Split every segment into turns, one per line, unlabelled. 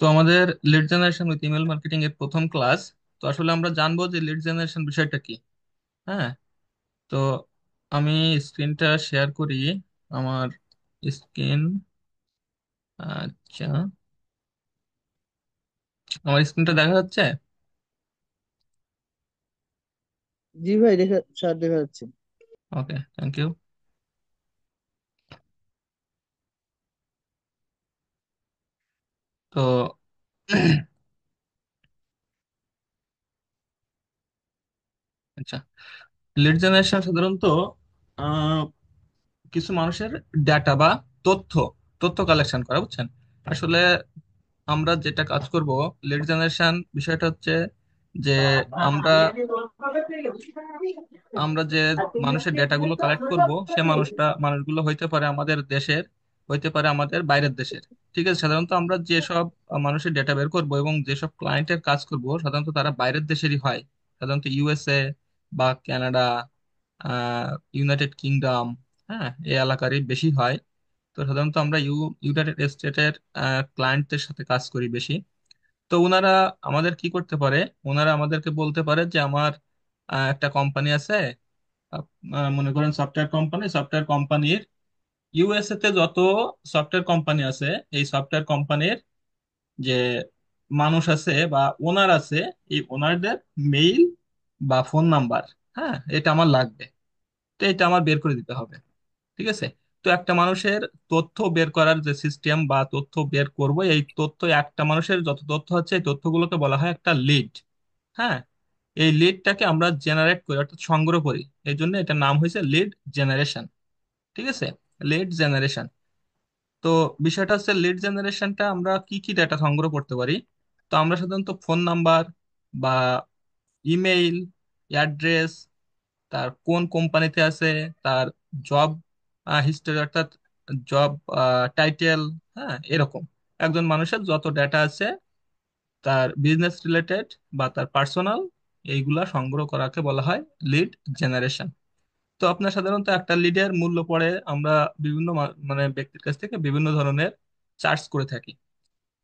তো আমাদের lead generation with email marketing এর প্রথম ক্লাস। তো আসলে আমরা জানবো যে লিড জেনারেশন বিষয়টা কি। হ্যাঁ। তো আমি স্ক্রিনটা শেয়ার করি। আমার স্ক্রিন, আচ্ছা, আমার স্ক্রিনটা দেখা যাচ্ছে?
জি ভাই, স্যার দেখা যাচ্ছে।
ওকে, থ্যাংক ইউ। তো আচ্ছা, লিড জেনারেশন সাধারণত আহ, কিছু মানুষের ডাটা বা তথ্য তথ্য কালেকশন করা, বুঝছেন? আসলে আমরা যেটা কাজ করব, লিড জেনারেশন বিষয়টা হচ্ছে যে আমরা আমরা যে মানুষের ডেটাগুলো কালেক্ট করব, সে মানুষগুলো হইতে পারে আমাদের দেশের, হইতে পারে আমাদের বাইরের দেশের। ঠিক আছে, সাধারণত আমরা যেসব মানুষের ডেটা বের করব এবং যেসব ক্লায়েন্টের কাজ করব, সাধারণত তারা বাইরের দেশেরই হয়। সাধারণত ইউএসএ বা কানাডা, ইউনাইটেড কিংডম, হ্যাঁ, এই এলাকারই বেশি হয়। তো সাধারণত আমরা ইউনাইটেড স্টেটের ক্লায়েন্টদের সাথে কাজ করি বেশি। তো ওনারা আমাদের কি করতে পারে, ওনারা আমাদেরকে বলতে পারে যে আমার একটা কোম্পানি আছে। মনে করেন সফটওয়্যার কোম্পানির ইউএসএ তে যত সফটওয়্যার কোম্পানি আছে, এই সফটওয়্যার কোম্পানির যে মানুষ আছে বা ওনার আছে, এই ওনারদের মেইল বা ফোন নাম্বার, হ্যাঁ, এটা আমার লাগবে। তো এটা আমার বের করে দিতে হবে। ঠিক আছে। তো একটা মানুষের তথ্য বের করার যে সিস্টেম বা তথ্য বের করব, এই তথ্য, একটা মানুষের যত তথ্য আছে এই তথ্যগুলোকে বলা হয় একটা লিড। হ্যাঁ। এই লিডটাকে আমরা জেনারেট করি, অর্থাৎ সংগ্রহ করি। এই জন্য এটার নাম হয়েছে লিড জেনারেশন। ঠিক আছে, লিড জেনারেশন। তো বিষয়টা হচ্ছে, লিড জেনারেশনটা আমরা কি কি ডেটা সংগ্রহ করতে পারি। তো আমরা সাধারণত ফোন নাম্বার বা ইমেইল, অ্যাড্রেস, তার কোন কোম্পানিতে আছে, তার জব হিস্টোরি, অর্থাৎ জব টাইটেল, হ্যাঁ, এরকম একজন মানুষের যত ডেটা আছে, তার বিজনেস রিলেটেড বা তার পার্সোনাল, এইগুলা সংগ্রহ করাকে বলা হয় লিড জেনারেশন। তো আপনার সাধারণত একটা লিডের মূল্য পড়ে, আমরা বিভিন্ন মানে ব্যক্তির কাছ থেকে বিভিন্ন ধরনের চার্জ করে থাকি।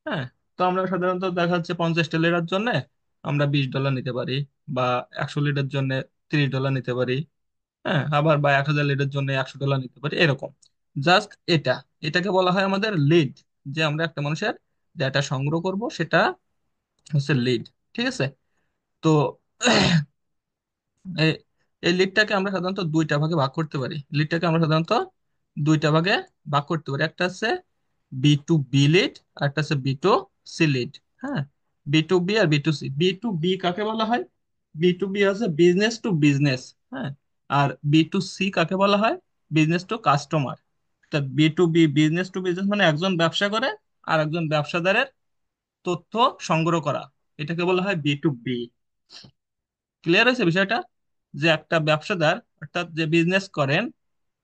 হ্যাঁ। তো আমরা সাধারণত দেখা যাচ্ছে 50টা লিটার জন্য আমরা $20 নিতে পারি, বা 100 লিটার জন্য $30 নিতে পারি। হ্যাঁ, আবার বা 1000 লিটার জন্য $100 নিতে পারি, এরকম। জাস্ট এটাকে বলা হয় আমাদের লিড। যে আমরা একটা মানুষের ডেটা সংগ্রহ করব, সেটা হচ্ছে লিড। ঠিক আছে। তো এই এই লিডটাকে আমরা সাধারণত দুইটা ভাগে ভাগ করতে পারি। লিডটাকে আমরা সাধারণত দুইটা ভাগে ভাগ করতে পারি। একটা আছে বি টু বি লিড, আর একটা আছে বি টু সি লিড। হ্যাঁ, বি টু বি আর B to C. B to B কাকে বলা হয়? বি টু বি আছে বিজনেস টু বিজনেস। হ্যাঁ। আর বি টু সি কাকে বলা হয়? Business to customer. তা B to B, business to business, মানে একজন ব্যবসা করে আর একজন ব্যবসাদারের তথ্য সংগ্রহ করা, এটাকে বলা হয় বি টু বি। ক্লিয়ার হয়েছে বিষয়টা? যে একটা ব্যবসাদার, অর্থাৎ যে বিজনেস করেন,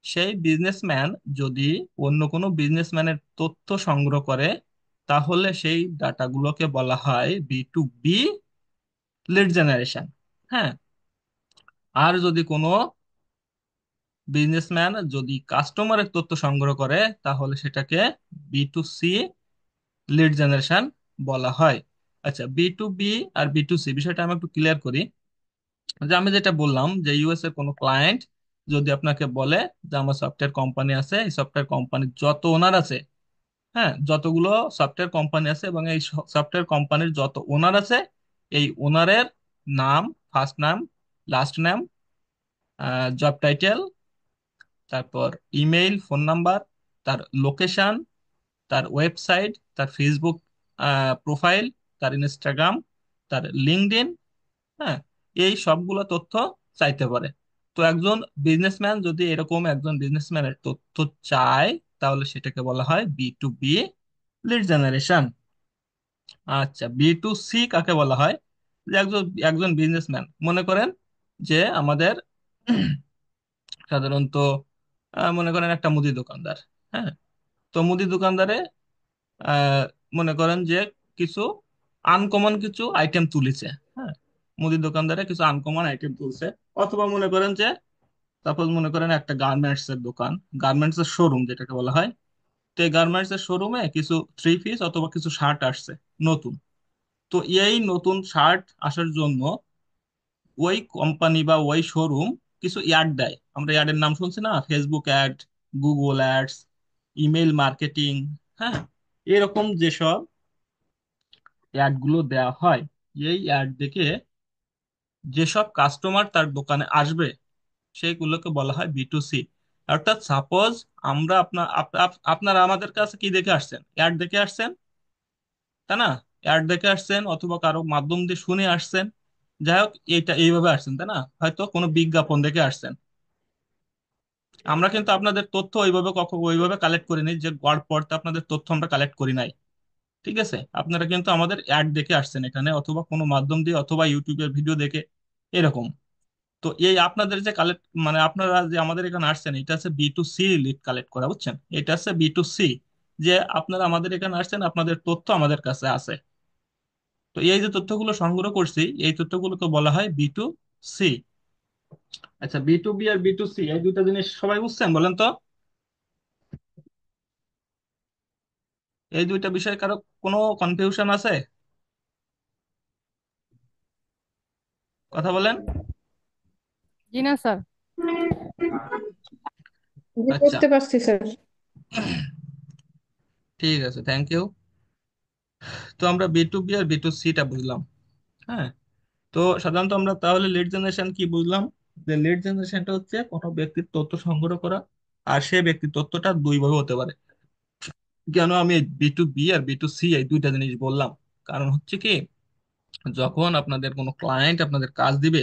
সেই বিজনেসম্যান যদি অন্য কোনো বিজনেসম্যানের তথ্য সংগ্রহ করে, তাহলে সেই ডাটাগুলোকে বলা হয় B to B lead generation. হ্যাঁ। আর যদি কোনো বিজনেসম্যান যদি কাস্টমারের তথ্য সংগ্রহ করে, তাহলে সেটাকে B to C lead generation বলা হয়। আচ্ছা, বি টু বি আর বি টু সি বিষয়টা আমি একটু ক্লিয়ার করি। যে আমি যেটা বললাম, যে ইউএস এর কোনো ক্লায়েন্ট যদি আপনাকে বলে যে আমার সফটওয়্যার কোম্পানি আছে, এই সফটওয়্যার কোম্পানির যত ওনার আছে, হ্যাঁ, যতগুলো সফটওয়্যার কোম্পানি আছে এবং এই সফটওয়্যার কোম্পানির যত ওনার আছে, এই ওনারের নাম, ফার্স্ট নাম, লাস্ট নাম, জব টাইটেল, তারপর ইমেইল, ফোন নাম্বার, তার লোকেশন, তার ওয়েবসাইট, তার ফেসবুক প্রোফাইল, তার ইনস্টাগ্রাম, তার লিঙ্কডইন, হ্যাঁ, এই সবগুলো তথ্য চাইতে পারে। তো একজন বিজনেসম্যান যদি এরকম একজন বিজনেসম্যানের তথ্য চায়, তাহলে সেটাকে বলা হয় B to B lead generation. আচ্ছা, বি টু সি কাকে বলা হয়? যে একজন একজন বিজনেসম্যান, মনে করেন যে আমাদের সাধারণত মনে করেন একটা মুদি দোকানদার। হ্যাঁ। তো মুদি দোকানদারে আহ, মনে করেন যে কিছু আনকমন কিছু আইটেম তুলেছে। হ্যাঁ, মুদি দোকানদারে কিছু আনকমন আইটেম তুলছে। অথবা মনে করেন যে, সাপোজ মনে করেন একটা গার্মেন্টস এর দোকান, গার্মেন্টস এর শোরুম যেটাকে বলা হয়। তো এই গার্মেন্টস এর শোরুমে কিছু থ্রি পিস অথবা কিছু শার্ট আসছে নতুন। তো এই নতুন শার্ট আসার জন্য ওই কোম্পানি বা ওই শোরুম কিছু অ্যাড দেয়। আমরা অ্যাডের নাম শুনছি না, Facebook ad, Google ads, email marketing. হ্যাঁ, এরকম যেসব অ্যাড গুলো দেওয়া হয়, এই অ্যাড দেখে যেসব কাস্টমার তার দোকানে আসবে সেইগুলোকে বলা হয় B2C। অর্থাৎ সাপোজ আমরা আপনারা আমাদের কাছে কি দেখে আসছেন, অ্যাড দেখে আসছেন, তাই না? অ্যাড দেখে আসছেন অথবা কারো মাধ্যম দিয়ে শুনে আসছেন, যাই হোক এইটা এইভাবে আসছেন, তাই না? হয়তো কোনো বিজ্ঞাপন দেখে আসছেন। আমরা কিন্তু আপনাদের তথ্য ওইভাবে কখনো ওইভাবে কালেক্ট করিনি যে গড় পড়তে আপনাদের তথ্য আমরা কালেক্ট করি নাই। ঠিক আছে, আপনারা কিন্তু আমাদের অ্যাড দেখে আসছেন এখানে, অথবা কোনো মাধ্যম দিয়ে, অথবা ইউটিউবের ভিডিও দেখে, এরকম। তো এই আপনাদের যে কালেক্ট, মানে আপনারা যে আমাদের এখানে আসছেন, এটা হচ্ছে B2C লিড কালেক্ট করা, বুঝছেন? এটা হচ্ছে B2C, যে আপনারা আমাদের এখানে আসছেন, আপনাদের তথ্য আমাদের কাছে আছে। তো এই যে তথ্যগুলো সংগ্রহ করছি, এই তথ্যগুলোকে বলা হয় B2C। আচ্ছা, B2B আর B2C এই দুইটা জিনিস সবাই বুঝছেন বলেন তো? এই দুইটা বিষয়ে কারো কোনো কনফিউশন আছে? কথা বলেন।
জি না স্যার।
জি,
আচ্ছা,
করতে পারছি স্যার।
ঠিক আছে, থ্যাংক ইউ। তো আমরা B2B আর B2C টা বুঝলাম। হ্যাঁ, তো সাধারণত আমরা তাহলে লিড জেনারেশন কি বুঝলাম? যে লিড জেনারেশনটা হচ্ছে কোনো ব্যক্তির তথ্য সংগ্রহ করা, আর সে ব্যক্তির তথ্যটা দুইভাবে হতে পারে। কেন আমি B2B আর B2C এই দুইটা জিনিস বললাম? কারণ হচ্ছে কি, যখন আপনাদের কোনো ক্লায়েন্ট আপনাদের কাজ দিবে,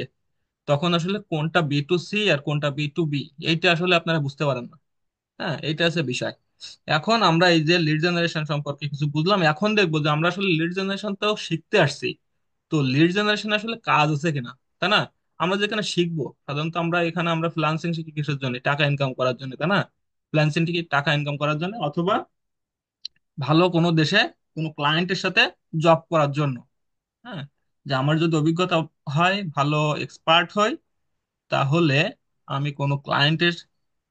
তখন আসলে কোনটা B2C আর কোনটা B2B এইটা আসলে আপনারা বুঝতে পারেন না। হ্যাঁ, এইটা আছে বিষয়। এখন আমরা এই যে লিড জেনারেশন সম্পর্কে কিছু বুঝলাম, এখন দেখবো যে আমরা আসলে লিড জেনারেশন তো শিখতে আসছি। তো লিড জেনারেশন আসলে কাজ আছে কিনা, তাই না? আমরা যেখানে শিখবো, সাধারণত আমরা এখানে আমরা ফ্রিল্যান্সিং শিখি কিসের জন্য? টাকা ইনকাম করার জন্য, তাই না? ফ্রিল্যান্সিং কি টাকা ইনকাম করার জন্য, অথবা ভালো কোনো দেশে কোনো ক্লায়েন্টের সাথে জব করার জন্য। হ্যাঁ, যে আমার যদি অভিজ্ঞতা হয়, ভালো এক্সপার্ট হয়, তাহলে আমি কোনো ক্লায়েন্টের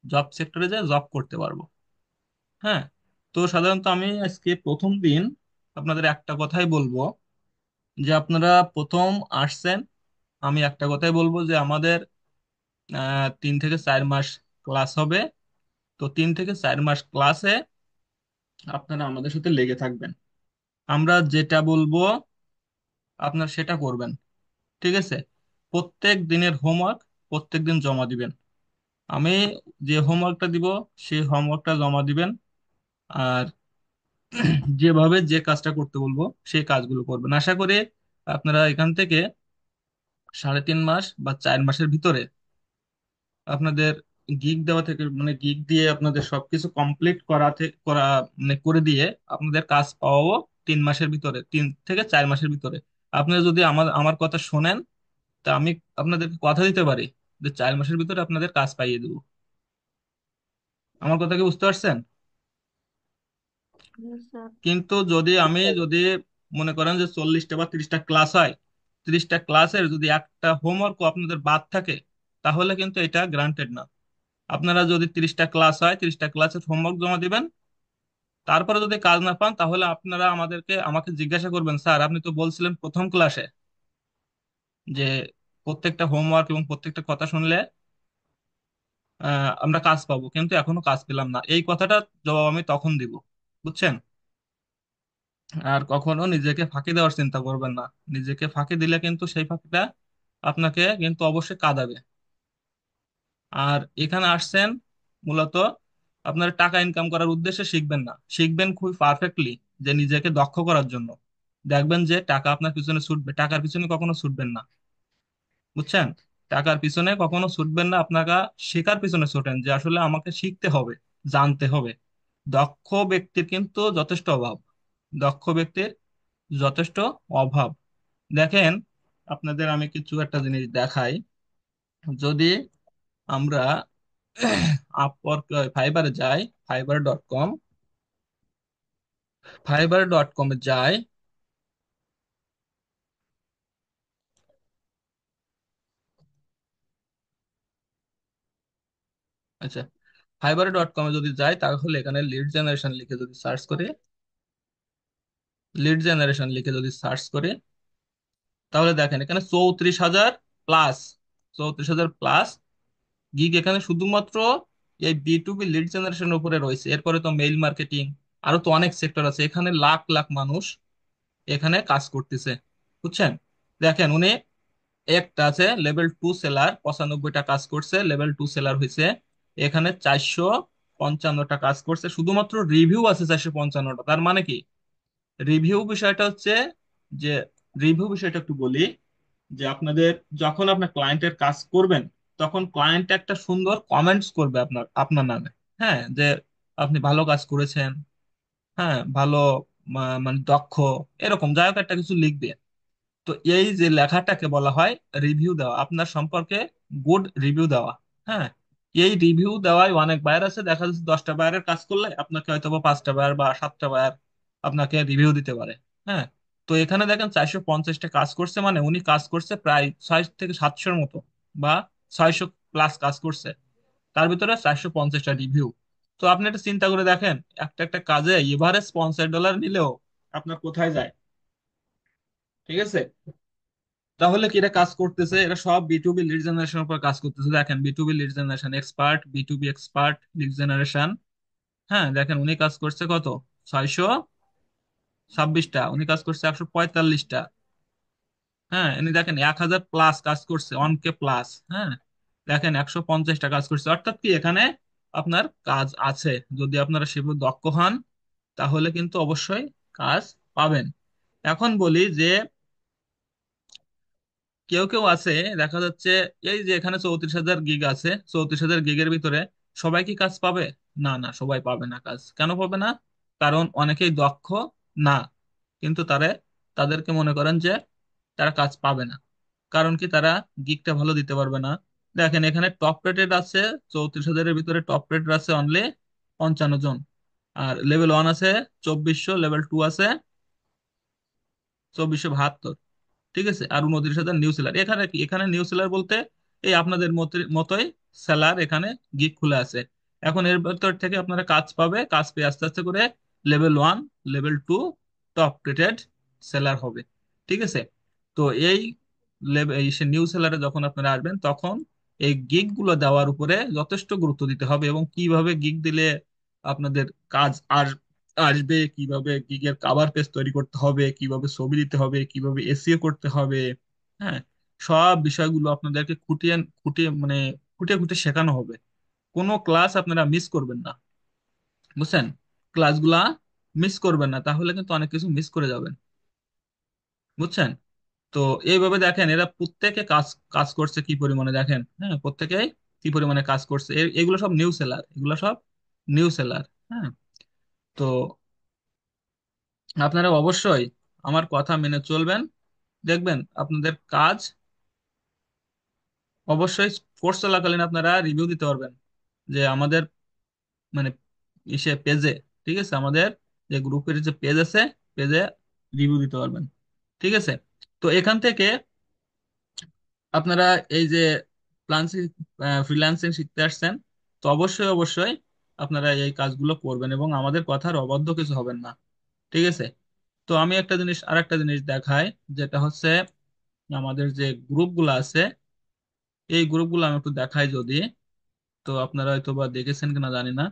জব সেক্টরে যে জব করতে পারবো। হ্যাঁ, তো সাধারণত আমি আজকে প্রথম দিন আপনাদের একটা কথাই বলবো, যে আপনারা প্রথম আসছেন, আমি একটা কথাই বলবো যে আমাদের 3 থেকে 4 মাস ক্লাস হবে। তো 3 থেকে 4 মাস ক্লাসে আপনারা আমাদের সাথে লেগে থাকবেন। আমরা যেটা বলবো আপনারা সেটা করবেন। ঠিক আছে? প্রত্যেক দিনের হোমওয়ার্ক প্রত্যেক দিন জমা দিবেন। আমি যে হোমওয়ার্কটা দিব সেই হোমওয়ার্কটা জমা দিবেন। আর যেভাবে যে কাজটা করতে বলবো সেই কাজগুলো করবেন। আশা করি আপনারা এখান থেকে 3.5 মাস বা 4 মাসের ভিতরে আপনাদের গিগ দেওয়া থেকে, মানে গিগ দিয়ে আপনাদের সবকিছু কমপ্লিট করা, মানে করে দিয়ে আপনাদের কাজ পাওয়াও 3 মাসের ভিতরে, 3 থেকে 4 মাসের ভিতরে। আপনারা যদি আমার আমার কথা শোনেন, তা আমি আপনাদেরকে কথা দিতে পারি যে 4 মাসের ভিতরে আপনাদের কাজ পাইয়ে দেবো। আমার কথা কি বুঝতে পারছেন? কিন্তু যদি মনে করেন যে 40টা বা 30টা ক্লাস হয়, 30টা ক্লাসের যদি একটা হোমওয়ার্কও আপনাদের বাদ থাকে, তাহলে কিন্তু এটা গ্রান্টেড না। আপনারা যদি 30টা ক্লাস হয়, 30টা ক্লাসের হোমওয়ার্ক জমা দিবেন, তারপরে যদি কাজ না পান, তাহলে আপনারা আমাকে জিজ্ঞাসা করবেন, স্যার আপনি তো বলছিলেন প্রথম ক্লাসে যে প্রত্যেকটা হোমওয়ার্ক এবং প্রত্যেকটা কথা শুনলে আমরা কাজ পাবো, কিন্তু এখনো কাজ পেলাম না। এই কথাটা জবাব আমি তখন দিব, বুঝছেন? আর কখনো নিজেকে ফাঁকি দেওয়ার চিন্তা করবেন না। নিজেকে ফাঁকি দিলে কিন্তু সেই ফাঁকিটা আপনাকে কিন্তু অবশ্যই কাঁদাবে। আর এখানে আসছেন মূলত আপনার টাকা ইনকাম করার উদ্দেশ্যে শিখবেন না, শিখবেন খুবই পারফেক্টলি যে নিজেকে দক্ষ করার জন্য। দেখবেন যে টাকা আপনার পিছনে ছুটবে, টাকার পিছনে কখনো ছুটবেন না, বুঝছেন? টাকার পিছনে কখনো ছুটবেন না, আপনাকে শেখার পিছনে ছোটেন, যে আসলে আমাকে শিখতে হবে, জানতে হবে। দক্ষ ব্যক্তির কিন্তু যথেষ্ট অভাব, দক্ষ ব্যক্তির যথেষ্ট অভাব। দেখেন, আপনাদের আমি কিছু একটা জিনিস দেখাই। যদি আমরা আপওয়ার্ক, ফাইবারে যাই, ফাইবার.com, ফাইবার.com এ যাই। আচ্ছা, fiverr.com যদি যাই তাহলে এখানে লিড জেনারেশন লিখে যদি সার্চ করি, লিড জেনারেশন লিখে যদি সার্চ করি, তাহলে দেখেন এখানে 34,000 প্লাস, 34,000 প্লাস গিগ এখানে শুধুমাত্র এই বি টু বি লিড জেনারেশনের উপরে রয়েছে। এরপরে তো মেইল মার্কেটিং, আরো তো অনেক সেক্টর আছে, এখানে লাখ লাখ মানুষ এখানে কাজ করতেছে। বুঝছেন? দেখেন উনি একটা আছে লেভেল 2 সেলার, 95টা কাজ করছে, লেভেল 2 সেলার হয়েছে। এখানে 455টা কাজ করছে, শুধুমাত্র রিভিউ আছে 455টা। তার মানে কি, রিভিউ বিষয়টা হচ্ছে যে, রিভিউ বিষয়টা একটু বলি, যে আপনাদের যখন আপনার ক্লায়েন্টের কাজ করবেন, তখন ক্লায়েন্ট একটা সুন্দর কমেন্টস করবে আপনার আপনার নামে। হ্যাঁ, যে আপনি ভালো কাজ করেছেন, হ্যাঁ ভালো, মানে দক্ষ, এরকম যাই হোক একটা কিছু লিখবে। তো এই যে লেখাটাকে বলা হয় রিভিউ দেওয়া, আপনার সম্পর্কে গুড রিভিউ দেওয়া। হ্যাঁ, এই রিভিউ দেওয়ায় অনেক বায়ার আছে, দেখা যাচ্ছে 10টা বায়ারের কাজ করলে আপনাকে হয়তো বা 5টা বায়ার বা 7টা বায়ার আপনাকে রিভিউ দিতে পারে। হ্যাঁ, তো এখানে দেখেন 450টা কাজ করছে, মানে উনি কাজ করছে প্রায় 600 থেকে 700-র মতো, বা 600 প্লাস কাজ করছে, তার ভিতরে 450টা রিভিউ। তো আপনি একটা চিন্তা করে দেখেন, একটা একটা কাজে এভারেজ $50 নিলেও আপনার কোথায় যায়। ঠিক আছে? তাহলে কি এরা কাজ করতেছে, এরা সব বি2বি লিড জেনারেশনের উপর কাজ করতেছে। দেখেন বি2বি lead generation expert, বি2বি expert lead generation. হ্যাঁ, দেখেন উনি কাজ করছে কত, 626টা, উনি কাজ করছে 145টা। হ্যাঁ, ইনি দেখেন 1,000 প্লাস কাজ করছে, 1K প্লাস। হ্যাঁ, দেখেন 150টা কাজ করছে, অর্থাৎ কি এখানে আপনার কাজ আছে। যদি আপনারা সেভাবে দক্ষ হন তাহলে কিন্তু অবশ্যই কাজ পাবেন। এখন বলি যে, কেউ কেউ আছে দেখা যাচ্ছে, এই যে এখানে 34,000 গিগ আছে, 34,000 গিগের ভিতরে সবাই কি কাজ পাবে? না, না, সবাই পাবে না কাজ। কেন পাবে না? কারণ অনেকেই দক্ষ না, কিন্তু তাদেরকে মনে করেন যে তারা কাজ পাবে না। কারণ কি, তারা গিগটা ভালো দিতে পারবে না। দেখেন এখানে টপ রেটেড আছে, 34,000-এর ভিতরে টপ রেটেড আছে অনলি 55 জন। আর লেভেল 1 আছে 2400, লেভেল 2 আছে 2472। ঠিক আছে, আর 29,000 নিউ সেলার। এখানে কি, এখানে নিউ সেলার বলতে এই আপনাদের মতোই সেলার এখানে গিগ খুলে আছে। এখন এর ভেতর থেকে আপনারা কাজ পাবে, কাজ পেয়ে আস্তে আস্তে করে level 1, level 2 top rated seller হবে। ঠিক আছে? তো এই লেভেল, এই সে নিউ সেলারে যখন আপনারা আসবেন, তখন এই গিগ গুলো দেওয়ার উপরে যথেষ্ট গুরুত্ব দিতে হবে, এবং কিভাবে গিগ দিলে আপনাদের কাজ আসবে, কিভাবে গিগের কাভার পেজ তৈরি করতে হবে, কিভাবে ছবি দিতে হবে, কিভাবে এসইও করতে হবে। হ্যাঁ, সব বিষয়গুলো আপনাদেরকে খুঁটিয়ে খুঁটিয়ে মানে খুঁটিয়ে খুঁটিয়ে শেখানো হবে। কোনো ক্লাস আপনারা মিস করবেন না। বুঝছেন? ক্লাসগুলা মিস করবেন না, তাহলে কিন্তু অনেক কিছু মিস করে যাবেন। বুঝছেন? তো এইভাবে দেখেন এরা প্রত্যেকে কাজ কাজ করছে কি পরিমাণে, দেখেন হ্যাঁ প্রত্যেকেই কি পরিমাণে কাজ করছে। এগুলো সব নিউ সেলার, এগুলো সব নিউ সেলার। হ্যাঁ, তো আপনারা অবশ্যই আমার কথা মেনে চলবেন, দেখবেন আপনাদের কাজ অবশ্যই কোর্স চলাকালীন আপনারা রিভিউ দিতে পারবেন, যে আমাদের মানে ইসে পেজে, ঠিক আছে, আমাদের যে গ্রুপের যে পেজ আছে, পেজে রিভিউ দিতে পারবেন। ঠিক আছে? তো এখান থেকে আপনারা এই যে ফ্রিল্যান্সিং ফ্রিল্যান্সিং শিখতে আসছেন, তো অবশ্যই অবশ্যই আপনারা এই কাজগুলো করবেন এবং আমাদের কথার অবাধ্য কিছু হবেন না। ঠিক আছে? তো আমি একটা জিনিস, আর একটা জিনিস দেখাই, যেটা হচ্ছে আমাদের যে গ্রুপগুলো আছে, এই গ্রুপগুলো আমি একটু দেখাই যদি, তো আপনারা হয়তো বা দেখেছেন কিনা জানি না।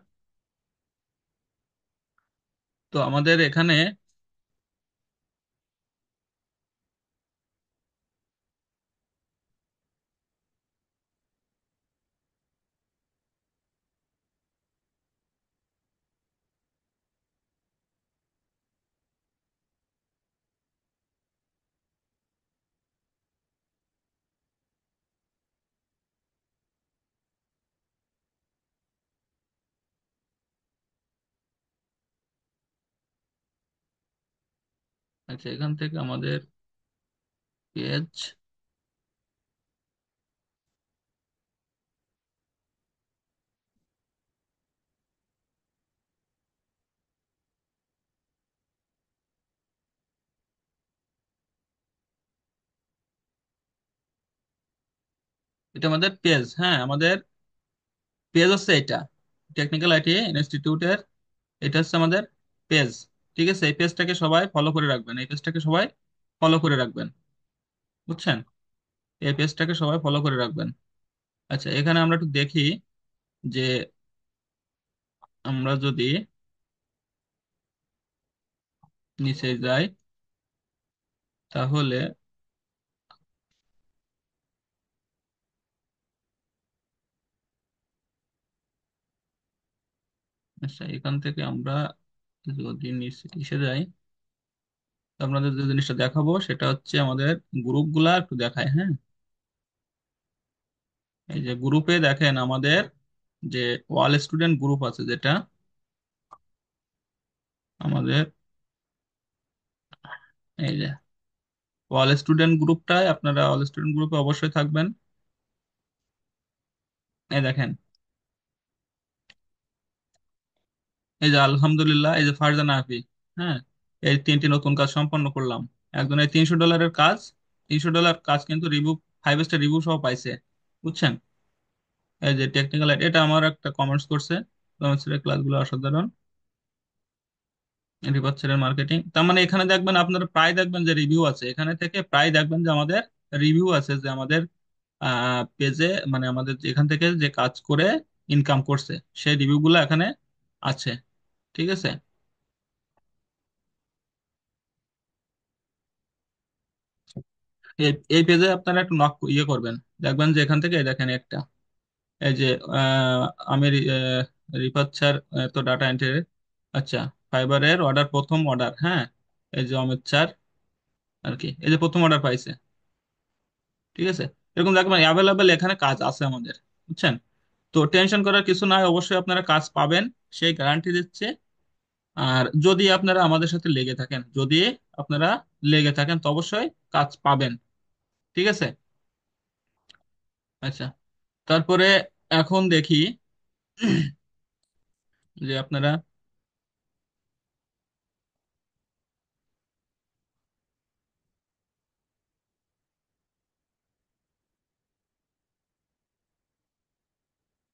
তো আমাদের এখানে, আচ্ছা এখান থেকে আমাদের পেজ, এটা আমাদের পেজ, হ্যাঁ আমাদের পেজ হচ্ছে এটা। টেকনিক্যাল আইটি ইনস্টিটিউটের এটা হচ্ছে আমাদের পেজ। ঠিক আছে, এই পেজটাকে সবাই ফলো করে রাখবেন, এই পেজটাকে সবাই ফলো করে রাখবেন, বুঝছেন? এই পেজটাকে সবাই ফলো করে রাখবেন। আচ্ছা, এখানে আমরা একটু দেখি যে আমরা যদি নিচে যাই তাহলে, আচ্ছা এখান থেকে আমরা যদি নিচে এসে যাই, তো আপনাদের যে জিনিসটা দেখাবো সেটা হচ্ছে আমাদের গ্রুপগুলা একটু দেখায়, হ্যাঁ। এই যে গ্রুপে দেখেন আমাদের যে ওয়াল স্টুডেন্ট গ্রুপ আছে, যেটা আমাদের এই যে অল স্টুডেন্ট গ্রুপটায়, আপনারা অল স্টুডেন্ট গ্রুপে অবশ্যই থাকবেন। এই দেখেন, এই যে আলহামদুলিল্লাহ, এই যে ফারজানা আফি, হ্যাঁ, এই তিনটি নতুন কাজ সম্পন্ন করলাম। একজন এই $300 কাজ, $300 কাজ কিন্তু রিভিউ, 5 স্টার রিভিউ সহ পাইছে, বুঝছেন? এই যে টেকনিক্যাল, এটা আমার একটা কমেন্টস করছে, কমেন্টস এর ক্লাসগুলো অসাধারণ, রিপাচ্ছের মার্কেটিং। তার মানে এখানে দেখবেন, আপনারা প্রায় দেখবেন যে রিভিউ আছে, এখানে থেকে প্রায় দেখবেন যে আমাদের রিভিউ আছে, যে আমাদের পেজে, মানে আমাদের এখান থেকে যে কাজ করে ইনকাম করছে সেই রিভিউ গুলো এখানে আছে। ঠিক আছে, এই এই পেজে আপনারা একটু নক ইয়ে করবেন, দেখবেন যে এখান থেকে এই দেখেন একটা, এই যে আহ, আমি রিফাত স্যার, তো ডাটা এন্ট্রি, আচ্ছা, ফাইবারের অর্ডার, প্রথম অর্ডার, হ্যাঁ, এই যে অমিত স্যার আর কি, এই যে প্রথম অর্ডার পাইছে। ঠিক আছে, এরকম দেখবেন অ্যাভেলেবেল এখানে কাজ আছে আমাদের, বুঝছেন? তো টেনশন করার কিছু নাই, অবশ্যই আপনারা কাজ পাবেন, সেই গ্যারান্টি দিচ্ছে। আর যদি আপনারা আমাদের সাথে লেগে থাকেন, যদি আপনারা লেগে থাকেন তো অবশ্যই কাজ পাবেন। ঠিক আছে, আচ্ছা, তারপরে এখন দেখি যে আপনারা,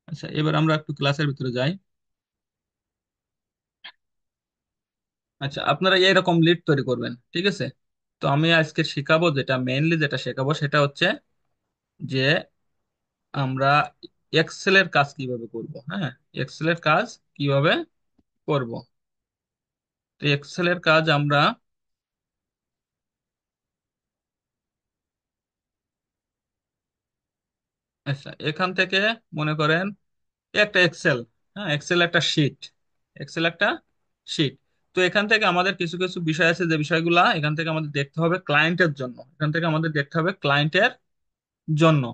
আচ্ছা এবার আমরা একটু ক্লাসের ভিতরে যাই। আচ্ছা, আপনারা এইরকম লিড তৈরি করবেন, ঠিক আছে? তো আমি আজকে শেখাবো, যেটা মেইনলি যেটা শেখাবো সেটা হচ্ছে যে আমরা এক্সেলের কাজ কিভাবে করব, হ্যাঁ, এক্সেলের কাজ কিভাবে করব। তো এক্সেলের কাজ আমরা, আচ্ছা এখান থেকে মনে করেন একটা এক্সেল, হ্যাঁ, এক্সেল একটা শিট, এক্সেল একটা শিট। তো এখান থেকে আমাদের কিছু কিছু বিষয় আছে, যে বিষয়গুলা এখান থেকে আমাদের দেখতে হবে ক্লায়েন্টের জন্য, এখান থেকে আমাদের দেখতে হবে ক্লায়েন্টের জন্য।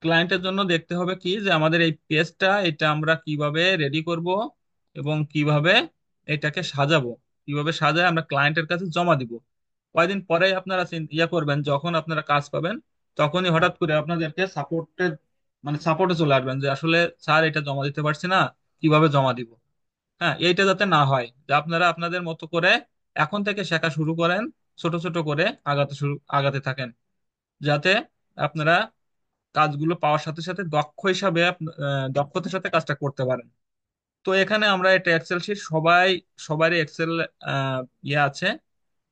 ক্লায়েন্টের জন্য দেখতে হবে কি, যে আমাদের এই পেজটা, এটা আমরা কিভাবে রেডি করব এবং কিভাবে এটাকে সাজাবো, কিভাবে সাজায় আমরা ক্লায়েন্টের কাছে জমা দিব। কয়দিন পরে আপনারা ইয়া করবেন, যখন আপনারা কাজ পাবেন তখনই হঠাৎ করে আপনাদেরকে সাপোর্টে, মানে সাপোর্টে চলে আসবেন, যে আসলে স্যার এটা জমা দিতে পারছি না, কিভাবে জমা দিব। হ্যাঁ, এইটা যাতে না হয়, যে আপনারা আপনাদের মতো করে এখন থেকে শেখা শুরু করেন, ছোট ছোট করে আগাতে থাকেন, যাতে আপনারা কাজগুলো পাওয়ার সাথে সাথে দক্ষ হিসাবে দক্ষতার সাথে কাজটা করতে পারেন। তো এখানে আমরা এটা এক্সেল শিট, সবারই এক্সেল ইয়ে আছে।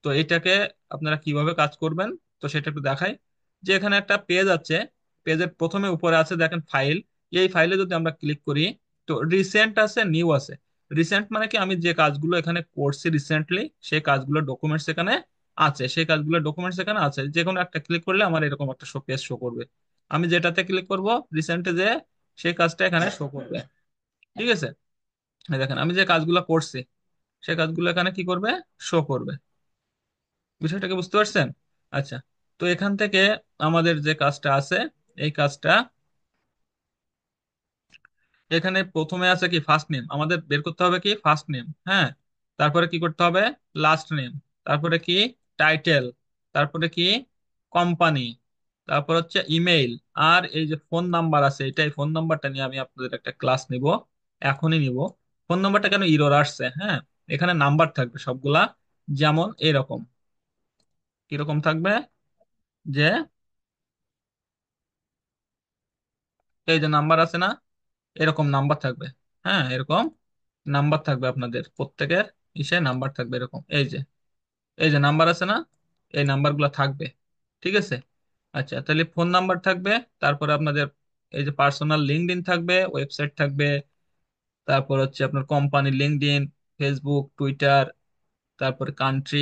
তো এটাকে আপনারা কিভাবে কাজ করবেন, তো সেটা একটু দেখাই। যে এখানে একটা পেজ আছে, পেজের প্রথমে উপরে আছে দেখেন ফাইল, এই ফাইলে যদি আমরা ক্লিক করি, তো রিসেন্ট আছে, নিউ আছে। রিসেন্ট মানে কি, আমি যে কাজগুলো এখানে করছি রিসেন্টলি, সেই কাজগুলো ডকুমেন্টস এখানে আছে, সেই কাজগুলো ডকুমেন্টস এখানে আছে, যে কোনো একটা ক্লিক করলে আমার এরকম একটা পেজ শো করবে। আমি যেটাতে ক্লিক করব রিসেন্টে, যে সেই কাজটা এখানে শো করবে। ঠিক আছে, এই দেখেন আমি যে কাজগুলো করছি সেই কাজগুলো এখানে কি করবে, শো করবে। বিষয়টাকে বুঝতে পারছেন? আচ্ছা, তো এখান থেকে আমাদের যে কাজটা আছে, এই কাজটা, এখানে প্রথমে আছে কি ফার্স্ট নেম, আমাদের বের করতে হবে কি ফার্স্ট নেম, হ্যাঁ, তারপরে কি করতে হবে লাস্ট নেম, তারপরে কি টাইটেল, তারপরে কি কোম্পানি, তারপর হচ্ছে ইমেইল, আর এই যে ফোন নাম্বার আছে, এটাই ফোন নাম্বারটা নিয়ে আমি আপনাদের একটা ক্লাস নিব, এখনই নিব। ফোন নাম্বারটা কেন ইরর আসছে, হ্যাঁ, এখানে নাম্বার থাকবে সবগুলা, যেমন এরকম, কিরকম থাকবে, যে এই যে নাম্বার আছে না, এরকম নাম্বার থাকবে। হ্যাঁ, এরকম নাম্বার থাকবে আপনাদের প্রত্যেকের, ইসে নাম্বার থাকবে এরকম, এই যে নাম্বার আছে না, এই নাম্বারগুলো থাকবে। ঠিক আছে। আচ্ছা, তাহলে ফোন নাম্বার থাকবে, তারপরে আপনাদের এই যে পার্সোনাল লিঙ্কডইন থাকবে, ওয়েবসাইট থাকবে, তারপর হচ্ছে আপনার কোম্পানি লিঙ্কডইন, ফেসবুক, টুইটার, তারপরে কান্ট্রি,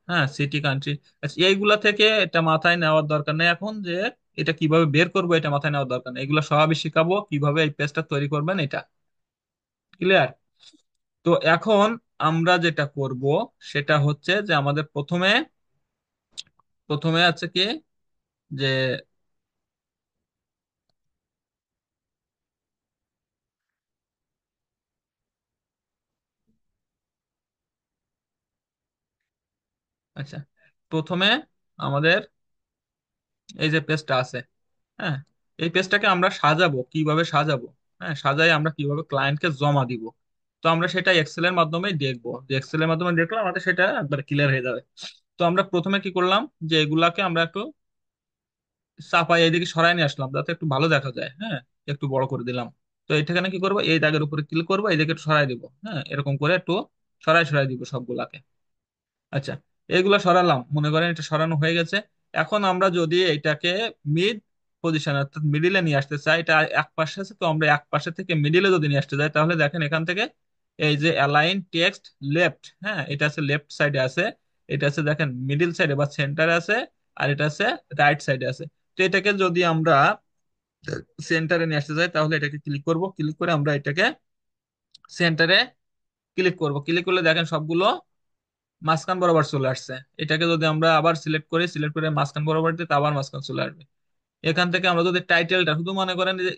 হ্যাঁ সিটি কান্ট্রি। আচ্ছা, এইগুলা থেকে এটা মাথায় নেওয়ার দরকার নেই এখন যে এটা কিভাবে বের করবো, এটা মাথায় নেওয়ার দরকার নেই, এগুলো সবই শিখাবো কিভাবে এই পেজটা তৈরি করবেন, এটা ক্লিয়ার। তো এখন আমরা যেটা করব সেটা হচ্ছে যে আমাদের প্রথমে প্রথমে আছে কি, যে আচ্ছা, প্রথমে আমাদের এই যে পেজটা আছে, হ্যাঁ, এই পেজটাকে আমরা সাজাবো, কিভাবে সাজাবো, হ্যাঁ, সাজাই আমরা কিভাবে ক্লায়েন্টকে জমা দিব। তো আমরা সেটা এক্সেল এর মাধ্যমেই দেখবো, যে এক্সেল এর মাধ্যমে দেখলে আমাদের সেটা একবার ক্লিয়ার হয়ে যাবে। তো আমরা প্রথমে কি করলাম, যে এগুলাকে আমরা একটু চাপাই এদিকে সরাই নিয়ে আসলাম যাতে একটু ভালো দেখা যায়, হ্যাঁ, একটু বড় করে দিলাম। তো এখানে কি করবো, এই দাগের উপরে ক্লিক করবো, এদিকে একটু সরাই দিব, হ্যাঁ, এরকম করে একটু সরাই সরাই দিব সবগুলাকে। আচ্ছা, এগুলা সরালাম, মনে করেন এটা সরানো হয়ে গেছে। এখন আমরা যদি এটাকে মিড পজিশন অর্থাৎ মিডিলে নিয়ে আসতে চাই, এটা এক পাশে আছে, তো আমরা এক পাশে থেকে মিডিলে যদি নিয়ে আসতে যাই তাহলে দেখেন এখান থেকে এই যে অ্যালাইন টেক্সট লেফট, হ্যাঁ, এটা আছে লেফট সাইডে আছে, এটা আছে দেখেন মিডিল সাইডে বা সেন্টারে আছে, আর এটা আছে রাইট সাইডে আছে। তো এটাকে যদি আমরা সেন্টারে নিয়ে আসতে চাই তাহলে এটাকে ক্লিক করব, ক্লিক করে আমরা এটাকে সেন্টারে ক্লিক করব, ক্লিক করলে দেখেন সবগুলো মাঝখান বরাবর চলে আসছে। এটাকে যদি আমরা আবার সিলেক্ট করি, সিলেক্ট করে মাঝখান বরাবর দিই, তা আবার মাঝখান চলে আসবে। এখান থেকে আমরা যদি টাইটেলটা শুধু মনে করেন যে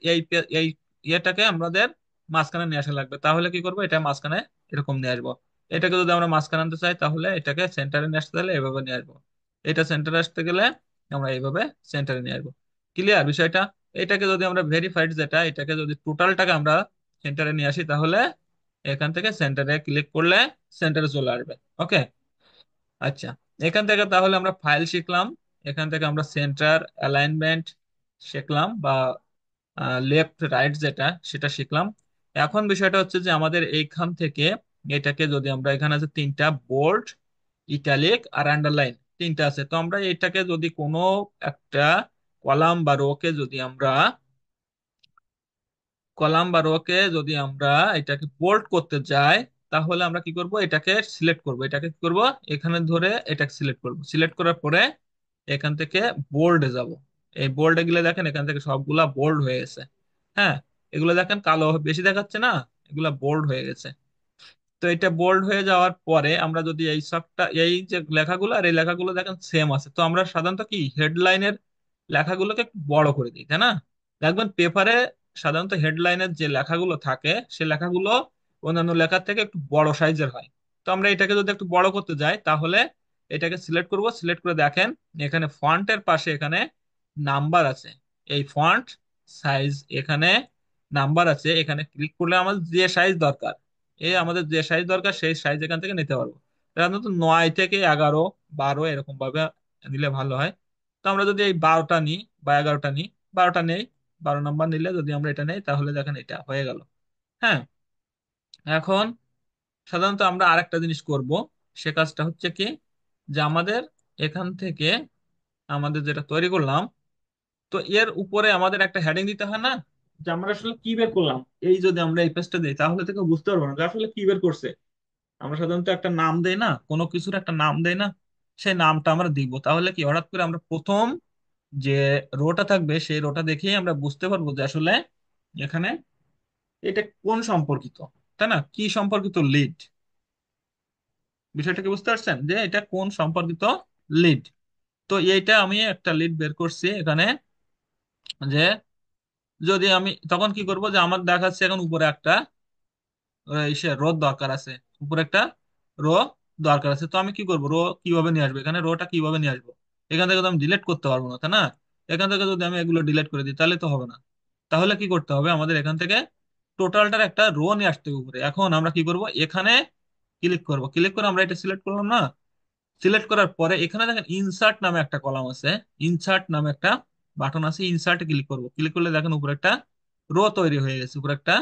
এই ইয়েটাকে আমাদের মাঝখানে নিয়ে আসা লাগবে, তাহলে কি করবো, এটা মাঝখানে এরকম নিয়ে আসবো। এটাকে যদি আমরা মাঝখানে আনতে চাই তাহলে এটাকে সেন্টারে নিয়ে আসতে হলে এভাবে নিয়ে আসবো। এটা সেন্টারে আসতে গেলে আমরা এইভাবে সেন্টারে নিয়ে আসবো। ক্লিয়ার বিষয়টা। এটাকে যদি আমরা ভেরিফাইড, যেটা এটাকে যদি টোটালটাকে আমরা সেন্টারে নিয়ে আসি তাহলে এখান থেকে সেন্টারে ক্লিক করলে সেন্টারে চলে আসবে। ওকে। আচ্ছা, এখান থেকে তাহলে আমরা ফাইল শিখলাম, এখান থেকে আমরা সেন্টার অ্যালাইনমেন্ট শিখলাম, বা লেফট রাইট যেটা সেটা শিখলাম। এখন বিষয়টা হচ্ছে যে আমাদের এইখান থেকে এটাকে যদি আমরা, এখানে আছে তিনটা বোল্ড, ইটালিক আর আন্ডারলাইন, তিনটা আছে, তো আমরা এটাকে যদি কোনো একটা কলাম বা রোকে যদি আমরা এটাকে বোল্ড করতে যাই তাহলে আমরা কি করব, এটাকে সিলেক্ট করব, এটাকে কি করব, এখানে ধরে এটাকে সিলেক্ট করব, সিলেক্ট করার পরে এখান থেকে বোল্ডে যাব। এই বোল্ডে গেলে দেখেন এখান থেকে সবগুলা বোল্ড হয়ে গেছে। হ্যাঁ, এগুলো দেখেন কালো বেশি দেখাচ্ছে না, এগুলা বোল্ড হয়ে গেছে। তো এটা বোল্ড হয়ে যাওয়ার পরে আমরা যদি এই সবটা, এই যে লেখাগুলো আর এই লেখাগুলো দেখেন সেম আছে, তো আমরা সাধারণত কি হেডলাইনের লেখাগুলোকে একটু বড় করে দিই, তাই না? দেখবেন পেপারে সাধারণত হেডলাইনের যে লেখাগুলো থাকে সে লেখাগুলো অন্যান্য লেখার থেকে একটু বড় সাইজের হয়। তো আমরা এটাকে যদি একটু বড় করতে যাই তাহলে এটাকে সিলেক্ট করব, সিলেক্ট করে দেখেন এখানে ফন্টের পাশে এখানে নাম্বার আছে, এই ফন্ট সাইজ, এখানে নাম্বার আছে, এখানে ক্লিক করলে আমাদের যে সাইজ দরকার, আমাদের যে সাইজ দরকার সেই সাইজ এখান থেকে নিতে পারবো। সাধারণত 9 থেকে 11, 12 এরকম ভাবে নিলে ভালো হয়। তো আমরা যদি এই 12টা নিই বা 11টা নিই, 12টা নেই, 12 নম্বর নিলে যদি আমরা এটা নেই তাহলে দেখেন এটা হয়ে গেল। হ্যাঁ, এখন সাধারণত আমরা আরেকটা জিনিস করব, সে কাজটা হচ্ছে কি, যে আমাদের এখান থেকে আমাদের যেটা তৈরি করলাম, তো এর উপরে আমাদের একটা হেডিং দিতে হয় না, যে আমরা আসলে কি বের করলাম। এই যদি আমরা এই পেজটা দিই তাহলে থেকে বুঝতে পারবো না যে আসলে কি বের করছে। আমরা সাধারণত একটা নাম দেই না, কোনো কিছুর একটা নাম দেই না, সেই নামটা আমরা দিব, তাহলে কি হঠাৎ করে আমরা প্রথম যে রোটা থাকবে সেই রোটা দেখেই আমরা বুঝতে পারবো যে আসলে এখানে এটা কোন সম্পর্কিত, তাই না, কি সম্পর্কিত লিড, বিষয়টাকে বুঝতে পারছেন যে এটা কোন সম্পর্কিত লিড। তো এইটা আমি একটা লিড বের করছি এখানে, যে যদি আমি তখন কি করব, যে আমার দেখাচ্ছে এখন উপরে একটা ইসে রো দরকার আছে, উপরে একটা রো দরকার আছে, তো আমি কি করব, রো কিভাবে নিয়ে আসবো, এখানে রোটা কিভাবে নিয়ে আসবো, এখান থেকে তো আমি ডিলিট করতে পারবো না, তাই না? এখান থেকে যদি আমি এগুলো ডিলিট করে দিই তাহলে তো হবে না। তাহলে কি করতে হবে, আমাদের এখান থেকে টোটালটার একটা রো নিয়ে আসতে হবে উপরে। এখন আমরা কি করব, এখানে ক্লিক করব, ক্লিক করে আমরা এটা সিলেক্ট করলাম না, সিলেক্ট করার পরে এখানে দেখেন ইনসার্ট নামে একটা কলাম আছে, ইনসার্ট নামে একটা বাটন আছে, ইনসার্টে ক্লিক করব, ক্লিক করলে দেখেন উপরে একটা রো তৈরি হয়ে গেছে, উপরে একটা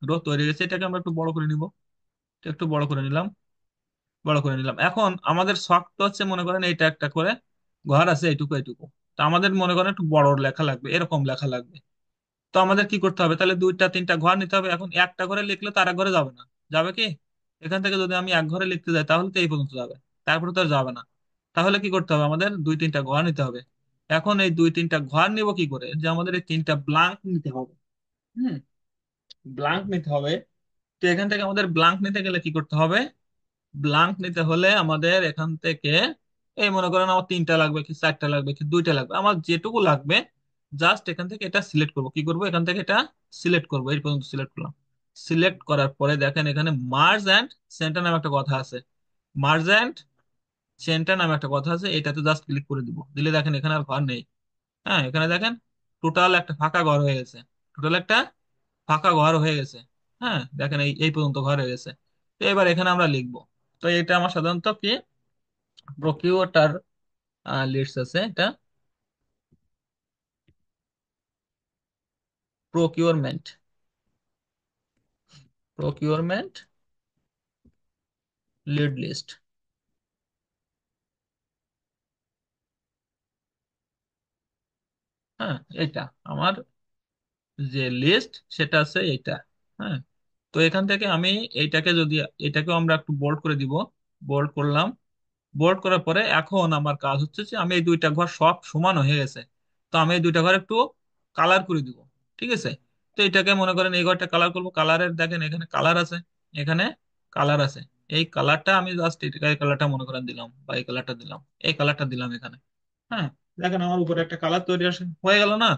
রো তৈরি হয়ে গেছে, এটাকে আমরা একটু বড় করে নিব। এটা একটু বড় করে নিলাম, বড় করে নিলাম। এখন আমাদের শক্ত হচ্ছে, মনে করেন এইটা একটা করে ঘর আছে, এইটুকু এইটুকু। তো আমাদের মনে করেন একটু বড় লেখা লাগবে, এরকম লেখা লাগবে। তো আমাদের কি করতে হবে, তাহলে দুইটা তিনটা ঘর নিতে হবে। এখন একটা ঘরে লিখলে তো আর এক ঘরে যাবে না, যাবে কি? এখান থেকে যদি আমি এক ঘরে লিখতে যাই তাহলে তো এই পর্যন্ত যাবে, তারপরে তো আর যাবে না। তাহলে কি করতে হবে, আমাদের দুই তিনটা ঘর নিতে হবে। এখন এই দুই তিনটা ঘর নিব কি করে, যে আমাদের এই তিনটা ব্লাঙ্ক নিতে হবে। হুম, ব্লাঙ্ক নিতে হবে। তো এখান থেকে আমাদের ব্লাঙ্ক নিতে গেলে কি করতে হবে, ব্লাঙ্ক নিতে হলে আমাদের এখান থেকে, এই মনে করেন আমার তিনটা লাগবে কি চারটা লাগবে কি দুইটা লাগবে, আমার যেটুকু লাগবে জাস্ট এখান থেকে এটা সিলেক্ট করব। কি করব, এখান থেকে এটা সিলেক্ট করব। এই পর্যন্ত সিলেক্ট করলাম। সিলেক্ট করার পরে দেখেন এখানে মার্জ অ্যান্ড সেন্টার নামে একটা কথা আছে। মার্জ অ্যান্ড সেন্টার নামে একটা কথা আছে, এটাতে জাস্ট ক্লিক করে দিব। দিলে দেখেন এখানে আর ঘর নেই। হ্যাঁ, এখানে দেখেন টোটাল একটা ফাঁকা ঘর হয়ে গেছে। টোটাল একটা ফাঁকা ঘর হয়ে গেছে। হ্যাঁ, দেখেন এই এই পর্যন্ত ঘর হয়ে গেছে। তো এবার এখানে আমরা লিখবো। তো এটা আমার সাধারণত কি, প্রকিউটার লিডস আছে এটা, প্রকিউরমেন্ট, প্রকিউরমেন্ট লিড লিস্ট। হ্যাঁ, এটা আমার যে লিস্ট সেটা আছে এইটা। হ্যাঁ, তো এখান থেকে আমি এইটাকে যদি, এটাকেও আমরা একটু বোল্ড করে দিব। বোল্ড করলাম। বোল্ড করার পরে এখন আমার কাজ হচ্ছে যে আমি এই দুইটা ঘর সব সমান হয়ে গেছে। তো আমি এই দুইটা ঘর একটু কালার করে দিব। ঠিক আছে। তো এটাকে মনে করেন এই ঘরটা কালার করবো। কালারের দেখেন এখানে কালার আছে, এখানে কালার আছে। এই কালারটা আমি জাস্ট এই কালারটা মনে করেন দিলাম, বা এই কালারটা দিলাম, এই কালারটা দিলাম এখানে। হ্যাঁ, দেখেন আমার উপরে একটা কালার তৈরি হয়ে গেল না?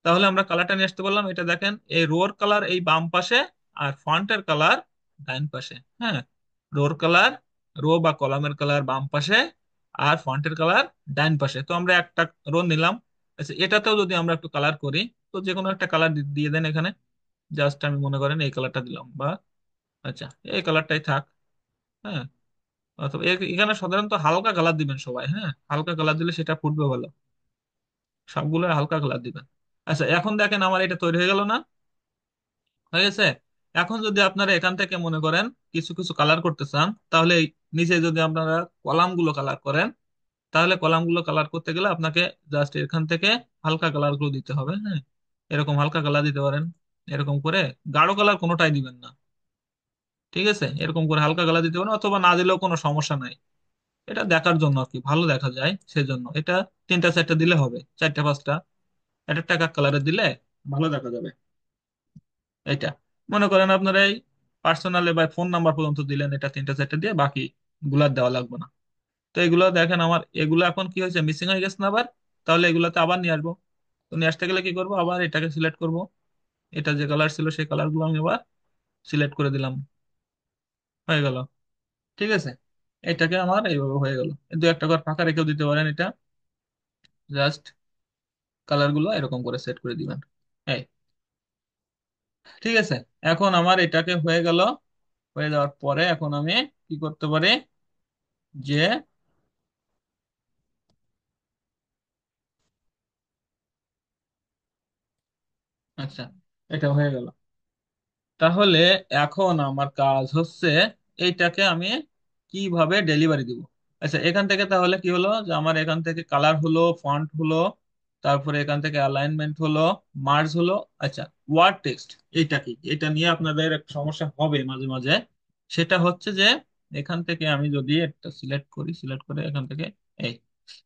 তাহলে আমরা কালারটা নিয়ে আসতে বললাম, এটা দেখেন এই রোর কালার এই বাম পাশে, আর ফন্টের কালার ডান পাশে। হ্যাঁ, রোর কালার, রো বা কলামের কালার বাম পাশে, আর ফন্টের কালার ডান পাশে। তো আমরা একটা রো নিলাম। আচ্ছা, এটাতেও যদি আমরা একটু কালার করি, তো যে কোনো একটা কালার দিয়ে দেন এখানে। জাস্ট আমি মনে করেন এই কালারটা দিলাম, বা আচ্ছা এই কালারটাই থাক। হ্যাঁ, অথবা এখানে সাধারণত হালকা কালার দিবেন সবাই। হ্যাঁ, হালকা কালার দিলে সেটা ফুটবে ভালো। সবগুলো হালকা কালার দিবেন। আচ্ছা, এখন দেখেন আমার এটা তৈরি হয়ে গেল না? হয়ে গেছে। এখন যদি আপনারা এখান থেকে মনে করেন কিছু কিছু কালার করতে চান, তাহলে এই নিচে যদি আপনারা কলাম গুলো কালার করেন, তাহলে কলাম গুলো কালার করতে গেলে আপনাকে জাস্ট এখান থেকে হালকা কালার গুলো দিতে হবে। হ্যাঁ, এরকম হালকা কালার দিতে পারেন। এরকম করে গাঢ় কালার কোনোটাই দিবেন না। ঠিক আছে, এরকম করে হালকা কালার দিতে পারেন, অথবা না দিলেও কোনো সমস্যা নাই। এটা দেখার জন্য আর কি, ভালো দেখা যায় সেজন্য এটা। তিনটা চারটা দিলে হবে, চারটা পাঁচটা একটা টাকা কালারে দিলে ভালো দেখা যাবে। এটা মনে করেন আপনারা এই পার্সোনালে বা ফোন নাম্বার পর্যন্ত দিলেন, এটা তিনটা চারটা দিয়ে, বাকি গুলা দেওয়া লাগবে না। তো এগুলো দেখেন আমার এগুলো এখন কি হয়েছে, মিসিং হয়ে গেছে না আবার? তাহলে এগুলাতে আবার নিয়ে আসবো। তো নিয়ে আসতে গেলে কি করবো, আবার এটাকে সিলেক্ট করব। এটা যে কালার ছিল সেই কালার গুলো আমি আবার সিলেক্ট করে দিলাম। হয়ে গেল। ঠিক আছে, এটাকে আমার এইভাবে হয়ে গেল। দু একটা ঘর ফাঁকা রেখেও দিতে পারেন এটা। জাস্ট কালার গুলো এরকম করে সেট করে দিবেন। এই, ঠিক আছে। এখন আমার এটাকে হয়ে গেল। হয়ে যাওয়ার পরে এখন আমি কি করতে পারি, যে আচ্ছা, এটা হয়ে গেল। তাহলে এখন আমার কাজ হচ্ছে এইটাকে আমি কিভাবে ডেলিভারি দিব। আচ্ছা, এখান থেকে তাহলে কি হলো, যে আমার এখান থেকে কালার হলো, ফন্ট হলো, তারপরে এখান থেকে অ্যালাইনমেন্ট হলো, মার্জ হলো। আচ্ছা, ওয়ার্ড টেক্সট এইটা কি, এটা নিয়ে আপনাদের একটা সমস্যা হবে মাঝে মাঝে। সেটা হচ্ছে যে এখান থেকে আমি যদি একটা সিলেক্ট করি, সিলেক্ট করে এখান থেকে এই,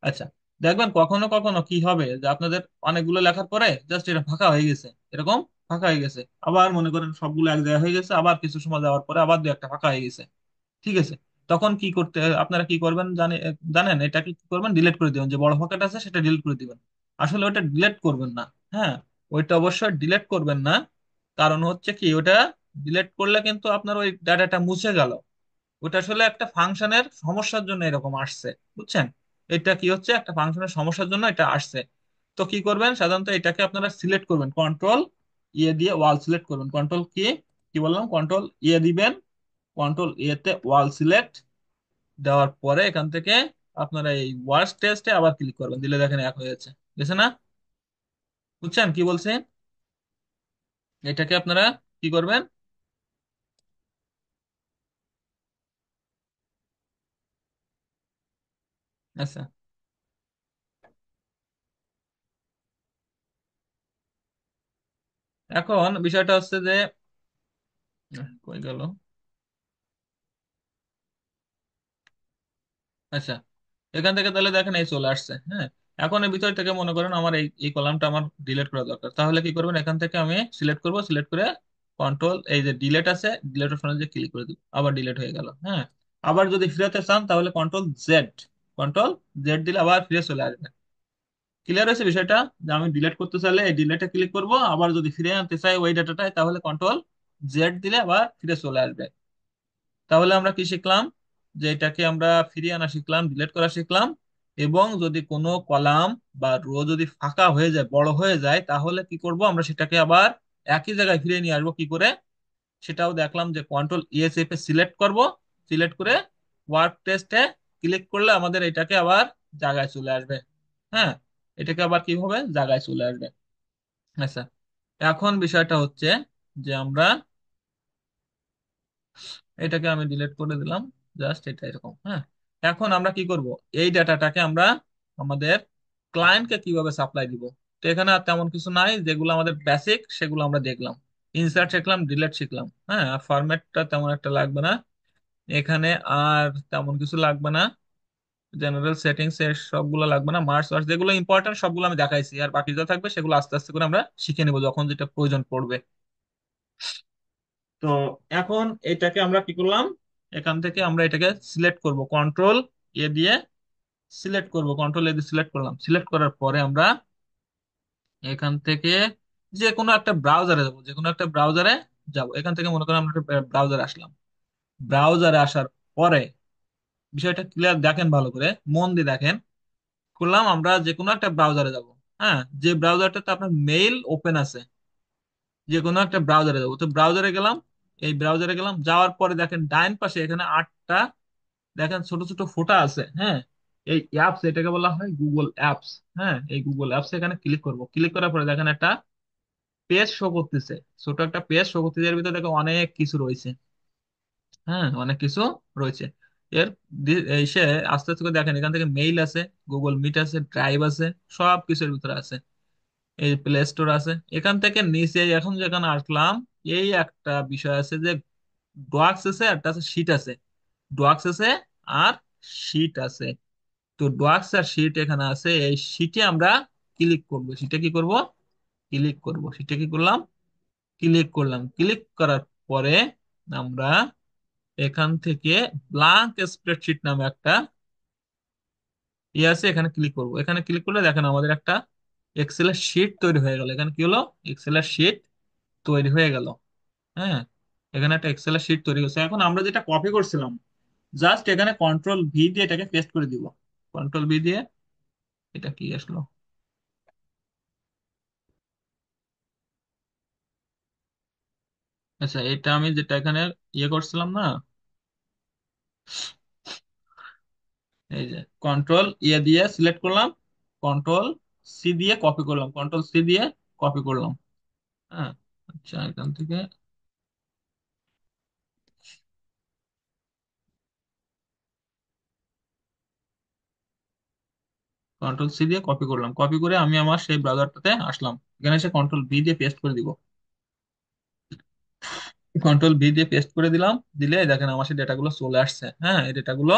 আচ্ছা, দেখবেন কখনো কখনো কি হবে, যে আপনাদের অনেকগুলো লেখার পরে জাস্ট এটা ফাঁকা হয়ে গেছে, এরকম ফাঁকা হয়ে গেছে। আবার মনে করেন সবগুলো এক জায়গায় হয়ে গেছে, আবার কিছু সময় যাওয়ার পরে আবার দু একটা ফাঁকা হয়ে গেছে। ঠিক আছে, তখন কি করতে, আপনারা কি করবেন জানেন, এটা কি করবেন, ডিলিট করে দিবেন। যে বড় ফাঁকাটা আছে সেটা ডিলিট করে দিবেন। আসলে ওটা ডিলিট করবেন না। হ্যাঁ, ওইটা অবশ্যই ডিলিট করবেন না। কারণ হচ্ছে কি, ওটা ডিলিট করলে কিন্তু আপনার ওই ডাটাটা মুছে গেল। ওটা আসলে একটা ফাংশনের সমস্যার জন্য এরকম আসছে, বুঝছেন? এটা কি হচ্ছে, একটা ফাংশনের সমস্যার জন্য এটা আসছে। তো কি করবেন, সাধারণত এটাকে আপনারা সিলেক্ট করবেন, কন্ট্রোল দিয়ে ওয়াল সিলেক্ট করবেন। কন্ট্রোল কি, কি বললাম, কন্ট্রোল দিবেন। কন্ট্রোল তে ওয়াল সিলেক্ট দেওয়ার পরে এখান থেকে আপনারা এই ওয়ার্স টেস্টে আবার ক্লিক করবেন। দিলে দেখেন এক হয়ে যাচ্ছে, গেছে না? বুঝছেন কি বলছেন? এটাকে আপনারা কি করবেন? আচ্ছা, এখন বিষয়টা হচ্ছে যে কই গেল? আচ্ছা, এখান থেকে তাহলে দেখেন এই চলে আসছে। হ্যাঁ, এখন এর ভিতর থেকে মনে করেন আমার এই কলামটা আমার ডিলিট করা দরকার, তাহলে কি করবেন? এখান থেকে আমি সিলেক্ট করব, সিলেক্ট করে কন্ট্রোল, এই যে ডিলিট আছে, ডিলিট অপশনে যে ক্লিক করে দিব, আবার ডিলিট হয়ে গেল। হ্যাঁ, আবার যদি ফিরাতে চান তাহলে কন্ট্রোল জেড, কন্ট্রোল জেড দিলে আবার ফিরে চলে আসবে। ক্লিয়ার হয়েছে বিষয়টা? যে আমি ডিলিট করতে চাইলে এই ডিলিটে ক্লিক করব, আবার যদি ফিরে আনতে চাই ওই ডাটাটাই তাহলে কন্ট্রোল জেড দিলে আবার ফিরে চলে আসবে। তাহলে আমরা কি শিখলাম? যে এটাকে আমরা ফিরিয়ে আনা শিখলাম, ডিলিট করা শিখলাম। এবং যদি কোনো কলাম বা রো যদি ফাঁকা হয়ে যায়, বড় হয়ে যায়, তাহলে কি করব? আমরা সেটাকে আবার একই জায়গায় ফিরিয়ে নিয়ে আসবো কি করে, সেটাও দেখলাম। যে কন্ট্রোল ইএসএফ এ সিলেক্ট করব, সিলেক্ট করে ওয়ার্ক টেস্টে ক্লিক করলে আমাদের এটাকে আবার জায়গায় চলে আসবে। হ্যাঁ, এটাকে আবার কি হবে? জায়গায় চলে আসবে। আচ্ছা, এখন বিষয়টা হচ্ছে যে আমরা এটাকে আমি ডিলিট করে দিলাম, জাস্ট এটা এরকম। হ্যাঁ, এখন আমরা কি করব? এই ডাটাটাকে আমরা আমাদের ক্লায়েন্টকে কিভাবে সাপ্লাই দিব? তো এখানে আর তেমন কিছু নাই, যেগুলো আমাদের বেসিক সেগুলো আমরা দেখলাম। ইনসার্ট শিখলাম, ডিলিট শিখলাম। হ্যাঁ, আর ফরম্যাটটা তেমন একটা লাগবে না এখানে, আর তেমন কিছু লাগবে না। জেনারেল সেটিংস এর সবগুলো লাগবে না, মার্কস ওয়ার্কস যেগুলো ইম্পর্টেন্ট সবগুলো আমি দেখাইছি, আর বাকি যা থাকবে সেগুলো আস্তে আস্তে করে আমরা শিখে নেবো যখন যেটা প্রয়োজন পড়বে। তো এখন এটাকে আমরা কি করলাম? এখান থেকে আমরা এটাকে সিলেক্ট করব, কন্ট্রোল এ দিয়ে সিলেক্ট করব, কন্ট্রোল এ দিয়ে সিলেক্ট করলাম। সিলেক্ট করার পরে আমরা এখান থেকে যে কোনো একটা ব্রাউজারে যাবো, যে কোনো একটা ব্রাউজারে যাব। এখান থেকে মনে করেন আমরা একটা ব্রাউজারে আসলাম। ব্রাউজারে আসার পরে বিষয়টা ক্লিয়ার দেখেন, ভালো করে মন দিয়ে দেখেন। করলাম, আমরা যে কোনো একটা ব্রাউজারে যাব। হ্যাঁ, যে ব্রাউজারটাতে আপনার মেইল ওপেন আছে, যে কোনো একটা ব্রাউজারে যাবো। তো ব্রাউজারে গেলাম, এই ব্রাউজারে গেলাম, যাওয়ার পরে দেখেন ডাইন পাশে এখানে 8টা দেখেন ছোট ছোট ফোঁটা আছে। হ্যাঁ, এই অ্যাপস, এটাকে বলা হয় গুগল অ্যাপস। হ্যাঁ, এই গুগল অ্যাপস এখানে ক্লিক করব। ক্লিক করার পরে দেখেন একটা পেজ শো করতেছে, ছোট একটা পেজ শো করতেছে। এর ভিতরে দেখো অনেক কিছু রয়েছে। হ্যাঁ, অনেক কিছু রয়েছে। এর এসে আস্তে আস্তে করে দেখেন, এখান থেকে মেইল আছে, গুগল মিট আছে, ড্রাইভ আছে, সব কিছুর ভিতরে আছে। এই প্লে স্টোর আছে। এখান থেকে নিচে এখন যেখানে আসলাম, এই একটা বিষয় আছে যে ডোয়াক্স আছে, একটা আছে শিট আছে। ডোয়াক্স আছে আর শিট আছে। তো ডোয়াক্স আর শিট এখানে আছে, এই শিটে আমরা ক্লিক করব। শিটে কি করব? ক্লিক করব। শিটে কি করলাম? ক্লিক করলাম। ক্লিক করার পরে আমরা এখান থেকে ব্লাঙ্ক স্প্রেডশিট নামে একটা আছে, এখানে ক্লিক করব। এখানে ক্লিক করলে দেখেন আমাদের একটা এক্সেলের শিট তৈরি হয়ে গেল। এখানে কি হলো? এক্সেলের শিট তৈরি হয়ে গেল। হ্যাঁ, এখানে একটা এক্সেলের শিট তৈরি হয়েছে। এখন আমরা যেটা কপি করছিলাম, জাস্ট এখানে কন্ট্রোল ভি দিয়ে এটাকে পেস্ট করে দিব। কন্ট্রোল ভি দিয়ে, এটা কি আসলো? আচ্ছা, এটা আমি যেটা এখানে ইয়ে করছিলাম না, এই যে কন্ট্রোল ইয়ে দিয়ে সিলেক্ট করলাম, কন্ট্রোল সি দিয়ে কপি করলাম, কন্ট্রোল সি দিয়ে কপি করলাম। হ্যাঁ, আচ্ছা, এখান থেকে কন্ট্রোল সি দিয়ে কপি করলাম, কপি করে আমি আমার সেই ব্রাউজারটাতে আসলাম। এখানে এসে কন্ট্রোল ভি দিয়ে পেস্ট করে দিব। কন্ট্রোল ভি দিয়ে পেস্ট করে দিলাম, দিলে দেখেন আমার সেই ডেটাগুলো চলে আসছে। হ্যাঁ, এই ডেটাগুলো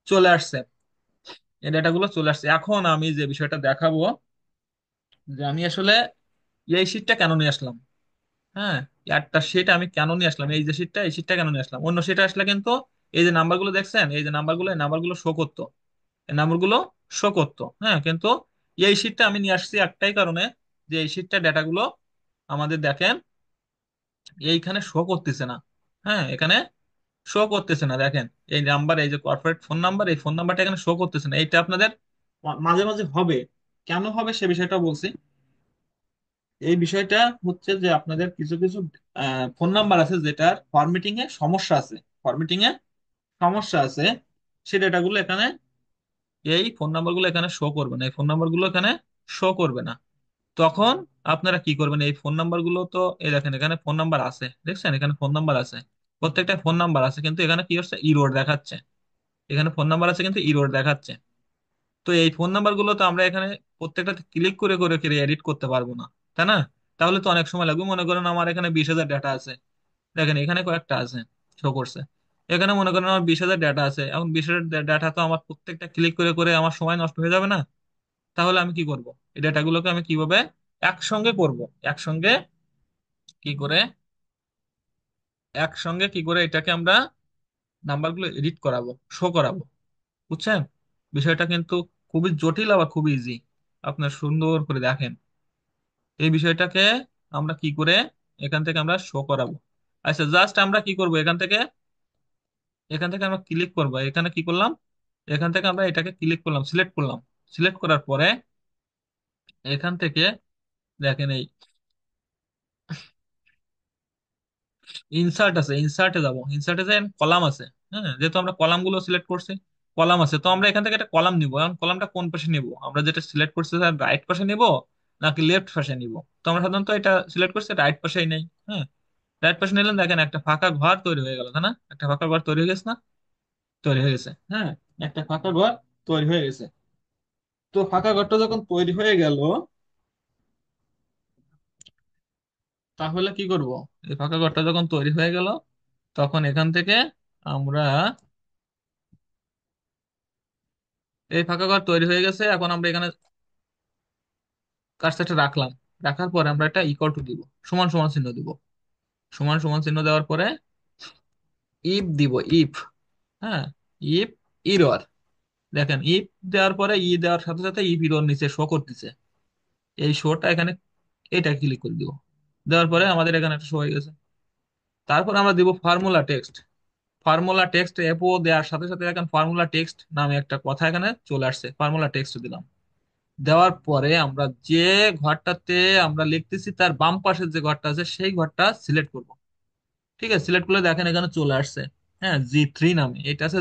চলে আসছে। এই ডেটাগুলো চলে আসছে। এখন আমি যে বিষয়টা দেখাবো, যে আমি আসলে এই শীটটা কেন নিয়ে আসলাম। হ্যাঁ, একটা শীট আমি কেন নিয়ে আসলাম, এই যে শীটটা, এই শীটটা কেন নিয়ে আসলাম। অন্য শীটে আসলে কিন্তু এই যে নাম্বারগুলো দেখছেন, এই যে নাম্বারগুলো, এই নাম্বারগুলো শো করতো, এই নাম্বারগুলো শো করতো। হ্যাঁ, কিন্তু এই শীটটা আমি নিয়ে আসছি একটাই কারণে, যে এই শীটটা ডেটাগুলো আমাদের দেখেন এইখানে শো করতেছে না। হ্যাঁ, এখানে শো করতেছে না। দেখেন এই নাম্বার, এই যে কর্পোরেট ফোন নাম্বার, এই ফোন নাম্বারটা এখানে শো করতেছে না। এইটা আপনাদের মাঝে মাঝে হবে। কেন হবে সে বিষয়টা বলছি। এই বিষয়টা হচ্ছে যে আপনাদের কিছু কিছু ফোন নাম্বার আছে যেটার ফরম্যাটিং এ সমস্যা আছে, ফরম্যাটিং এ সমস্যা আছে। সেই ডেটাগুলো এখানে, এই ফোন নাম্বারগুলো এখানে শো করবে না, এই ফোন নাম্বারগুলো এখানে শো করবে না। তখন আপনারা কি করবেন, এই ফোন নাম্বার গুলো তো, এই দেখেন এখানে ফোন নাম্বার আছে, দেখছেন এখানে ফোন নাম্বার আছে, প্রত্যেকটা ফোন নাম্বার আছে, কিন্তু এখানে কি হচ্ছে, ইরোর দেখাচ্ছে। এখানে ফোন নাম্বার আছে কিন্তু ইরোর দেখাচ্ছে। তো এই ফোন নাম্বার গুলো তো আমরা এখানে প্রত্যেকটা ক্লিক করে করে করে এডিট করতে পারবো না, তাই না? তাহলে তো অনেক সময় লাগবে। মনে করেন আমার এখানে 20,000 ডাটা আছে, দেখেন এখানে কয়েকটা আছে, শো করছে। এখানে মনে করেন আমার 20,000 ডাটা আছে, এখন 20,000 ডাটা তো আমার প্রত্যেকটা ক্লিক করে করে আমার সময় নষ্ট হয়ে যাবে না? তাহলে আমি কি করব, এই ডাটাগুলোকে আমি কিভাবে একসঙ্গে করব, একসঙ্গে কি করে, একসঙ্গে কি করে এটাকে আমরা নাম্বারগুলো এডিট করাবো, শো করাবো, বুঝছেন? বিষয়টা কিন্তু খুবই জটিল আবার খুবই ইজি। আপনার সুন্দর করে দেখেন এই বিষয়টাকে আমরা কি করে এখান থেকে আমরা শো করাবো। আচ্ছা, জাস্ট আমরা কি করব, এখান থেকে, এখান থেকে আমরা ক্লিক করব, এখানে কি করলাম, এখান থেকে আমরা এটাকে ক্লিক করলাম, সিলেক্ট করলাম। সিলেক্ট করার পরে এখান থেকে দেখেন এই ইনসার্ট আছে, ইনসার্টে যাব, ইনসার্টে যাই কলাম আছে। হ্যাঁ, যেহেতু আমরা কলাম গুলো সিলেক্ট করছি, কলাম আছে, তো আমরা এখান থেকে একটা কলাম নিব। এখন কলামটা কোন পাশে নিব, আমরা যেটা সিলেক্ট করছি স্যার রাইট পাশে নিব নাকি লেফট পাশে নিব? তো আমরা সাধারণত এটা সিলেক্ট করছি রাইট পাশেই নেই। হ্যাঁ, রাইট পাশে নিলাম, দেখেন একটা ফাঁকা ঘর তৈরি হয়ে গেল, তাই না? একটা ফাঁকা ঘর তৈরি হয়ে গেছে না? তৈরি হয়ে গেছে, হ্যাঁ, একটা ফাঁকা ঘর তৈরি হয়ে গেছে। তো ফাঁকা ঘরটা যখন তৈরি হয়ে গেল, তাহলে কি করব, এই ফাঁকা ঘরটা যখন তৈরি হয়ে গেল, তখন এখান থেকে আমরা, এই ফাঁকা ঘর তৈরি হয়ে গেছে, এখন আমরা এখানে কার্সারটা রাখলাম। রাখার পরে আমরা একটা ইকুয়াল টু দিব, সমান সমান চিহ্ন দিব। সমান সমান চিহ্ন দেওয়ার পরে ইফ দিব, ইফ, হ্যাঁ, ইফ ইরর, দেখেন ইফ দেওয়ার পরে দেওয়ার সাথে সাথে ইফ ইরর নিচে শো করতেছে। এই শোটা এখানে, এটা ক্লিক করে দিব। দেওয়ার পরে আমাদের এখানে একটা শো হয়ে গেছে। তারপর আমরা দিব ফর্মুলা টেক্সট। ফর্মুলা টেক্সট এপো দেওয়ার সাথে সাথে এখন ফর্মুলা টেক্সট নামে একটা কথা এখানে চলে আসছে, ফর্মুলা টেক্সট দিলাম। দেওয়ার পরে আমরা যে ঘরটাতে আমরা লিখতেছি তার বাম পাশের যে ঘরটা আছে সেই ঘরটা সিলেক্ট করব। ঠিক আছে, সিলেক্ট করলে দেখেন এখানে চলে আসছে, হ্যাঁ, G3 নামে, এটা আছে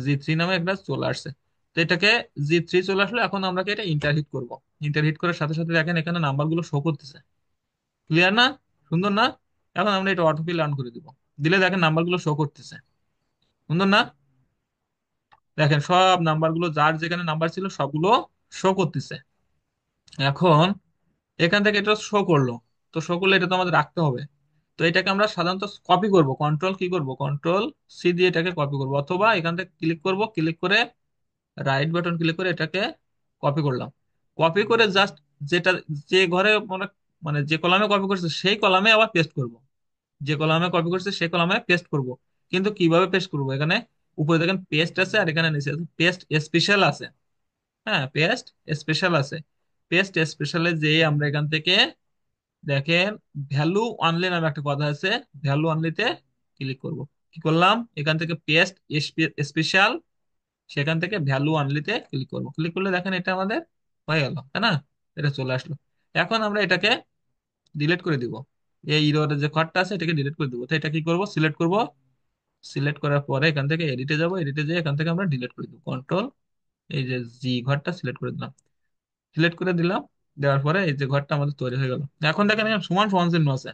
জি থ্রি নামে একটা চলে আসছে। তো এটাকে G3 চলে আসলো, এখন আমরা কি এটা ইন্টার হিট করবো। ইন্টার হিট করার সাথে সাথে দেখেন এখানে নাম্বার গুলো শো করতেছে। ক্লিয়ার না? সুন্দর না? এখন আমরা এটা অটোফিল অন করে দিব। দিলে দেখেন নাম্বার গুলো শো করতেছে। সুন্দর না? দেখেন সব নাম্বার গুলো, যার যেখানে নাম্বার ছিল সবগুলো শো করতেছে। এখন এখান থেকে এটা শো করলো, তো শো করলে এটা তো আমাদের রাখতে হবে। তো এটাকে আমরা সাধারণত কপি করব, কন্ট্রোল কি করব, কন্ট্রোল সি দিয়ে এটাকে কপি করব, অথবা এখান থেকে ক্লিক করব, ক্লিক করে রাইট বাটন ক্লিক করে এটাকে কপি করলাম। কপি করে জাস্ট যেটা, যে ঘরে মানে, মানে যে কলামে কপি করছে সেই কলামে আবার পেস্ট করব। যে কলামে কপি করছে সেই কলামে পেস্ট করব। কিন্তু কিভাবে পেস্ট করব, এখানে উপরে দেখেন পেস্ট আছে আর এখানে নিচে পেস্ট স্পেশাল আছে। হ্যাঁ, পেস্ট স্পেশাল আছে। পেস্ট স্পেশালে যে আমরা এখান থেকে দেখেন ভ্যালু অনলি নামে একটা কথা আছে, ভ্যালু অনলিতে ক্লিক করব। কি করলাম, এখান থেকে পেস্ট স্পেশাল, সেখান থেকে ভ্যালু অনলিতে ক্লিক করব। ক্লিক করলে দেখেন এটা আমাদের হয়ে গেল, তাই না? এটা চলে আসলো। এখন আমরা এটাকে ডিলিট করে দিব। এই ইরোরের যে ঘরটা আছে এটাকে ডিলিট করে দিব। তো এটা কি করব, সিলেক্ট করব। সিলেক্ট করার পরে এখান থেকে এডিটে যাব, এডিটে যেয়ে এখান থেকে আমরা ডিলিট করে দিব, কন্ট্রোল এই যে জি ঘরটা সিলেক্ট করে দিলাম। সিলেক্ট করে দিলাম, দেওয়ার পরে এই যে ঘরটা আমাদের তৈরি হয়ে গেল। এখন দেখেন এখানে সমান সমান চিহ্ন আছে,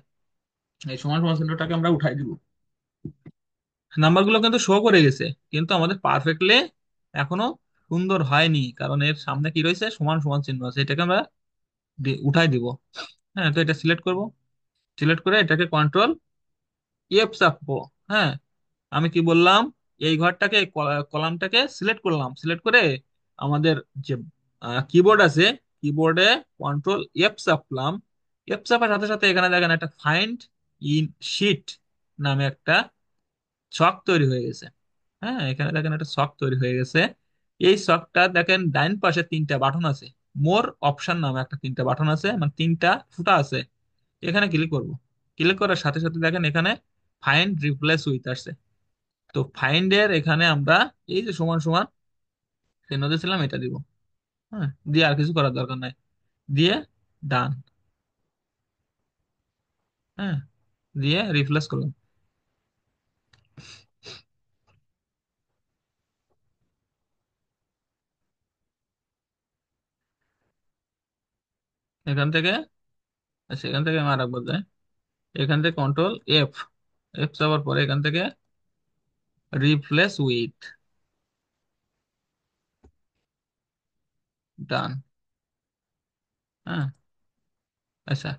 এই সমান সমান চিহ্নটাকে আমরা উঠাই দিব। নাম্বারগুলো কিন্তু শো করে গেছে, কিন্তু আমাদের পারফেক্টলি এখনো সুন্দর হয়নি, কারণ এর সামনে কি রয়েছে, সমান সমান চিহ্ন আছে। এটাকে আমরা উঠাই দিব। হ্যাঁ, তো এটা সিলেক্ট করব। সিলেক্ট করে এটাকে কন্ট্রোল এফ চাপবো। হ্যাঁ, আমি কি বললাম, এই ঘরটাকে কলামটাকে সিলেক্ট করলাম, সিলেক্ট করে আমাদের যে কিবোর্ড আছে, কিবোর্ডে কন্ট্রোল এফ চাপলাম। এফ চাপার সাথে সাথে এখানে দেখেন একটা ফাইন্ড ইন শিট নামে একটা ছক তৈরি হয়ে গেছে। হ্যাঁ, এখানে দেখেন একটা ছক তৈরি হয়ে গেছে। এই ছকটা দেখেন ডাইন পাশে তিনটা বাটন আছে, মোর অপশন নামে একটা তিনটা বাটন আছে, মানে তিনটা ফুটা আছে। এখানে ক্লিক করব। ক্লিক করার সাথে সাথে দেখেন এখানে ফাইন্ড রিপ্লেস উইথ আসছে। তো ফাইন্ড এর এখানে আমরা এই যে সমান সমান চিহ্ন দিয়েছিলাম এটা দিব। হ্যাঁ, দিয়ে আর কিছু করার দরকার নাই, দিয়ে ডান। হ্যাঁ, দিয়ে রিপ্লেস করলাম। এখান থেকে, আচ্ছা এখান থেকে আমি আর একবার যাই, এখান থেকে কন্ট্রোল এফ, এফ যাওয়ার পরে এখান থেকে রিপ্লেস উইথ, ডান। হ্যাঁ, আচ্ছা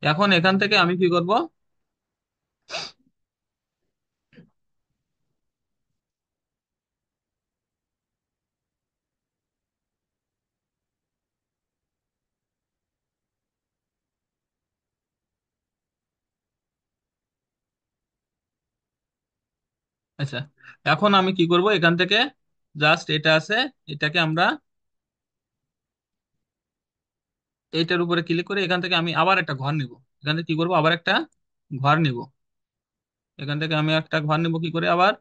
এখন এখান থেকে আমি কি করব, আচ্ছা এখন আমি কি করব এখান থেকে, জাস্ট এটা আছে, এটাকে আমরা এইটার উপরে ক্লিক করে এখান থেকে আমি আবার একটা ঘর নিব, এখান থেকে কি করব আবার একটা ঘর নিব, এখান থেকে আমি একটা ঘর নিব কি করে আবার,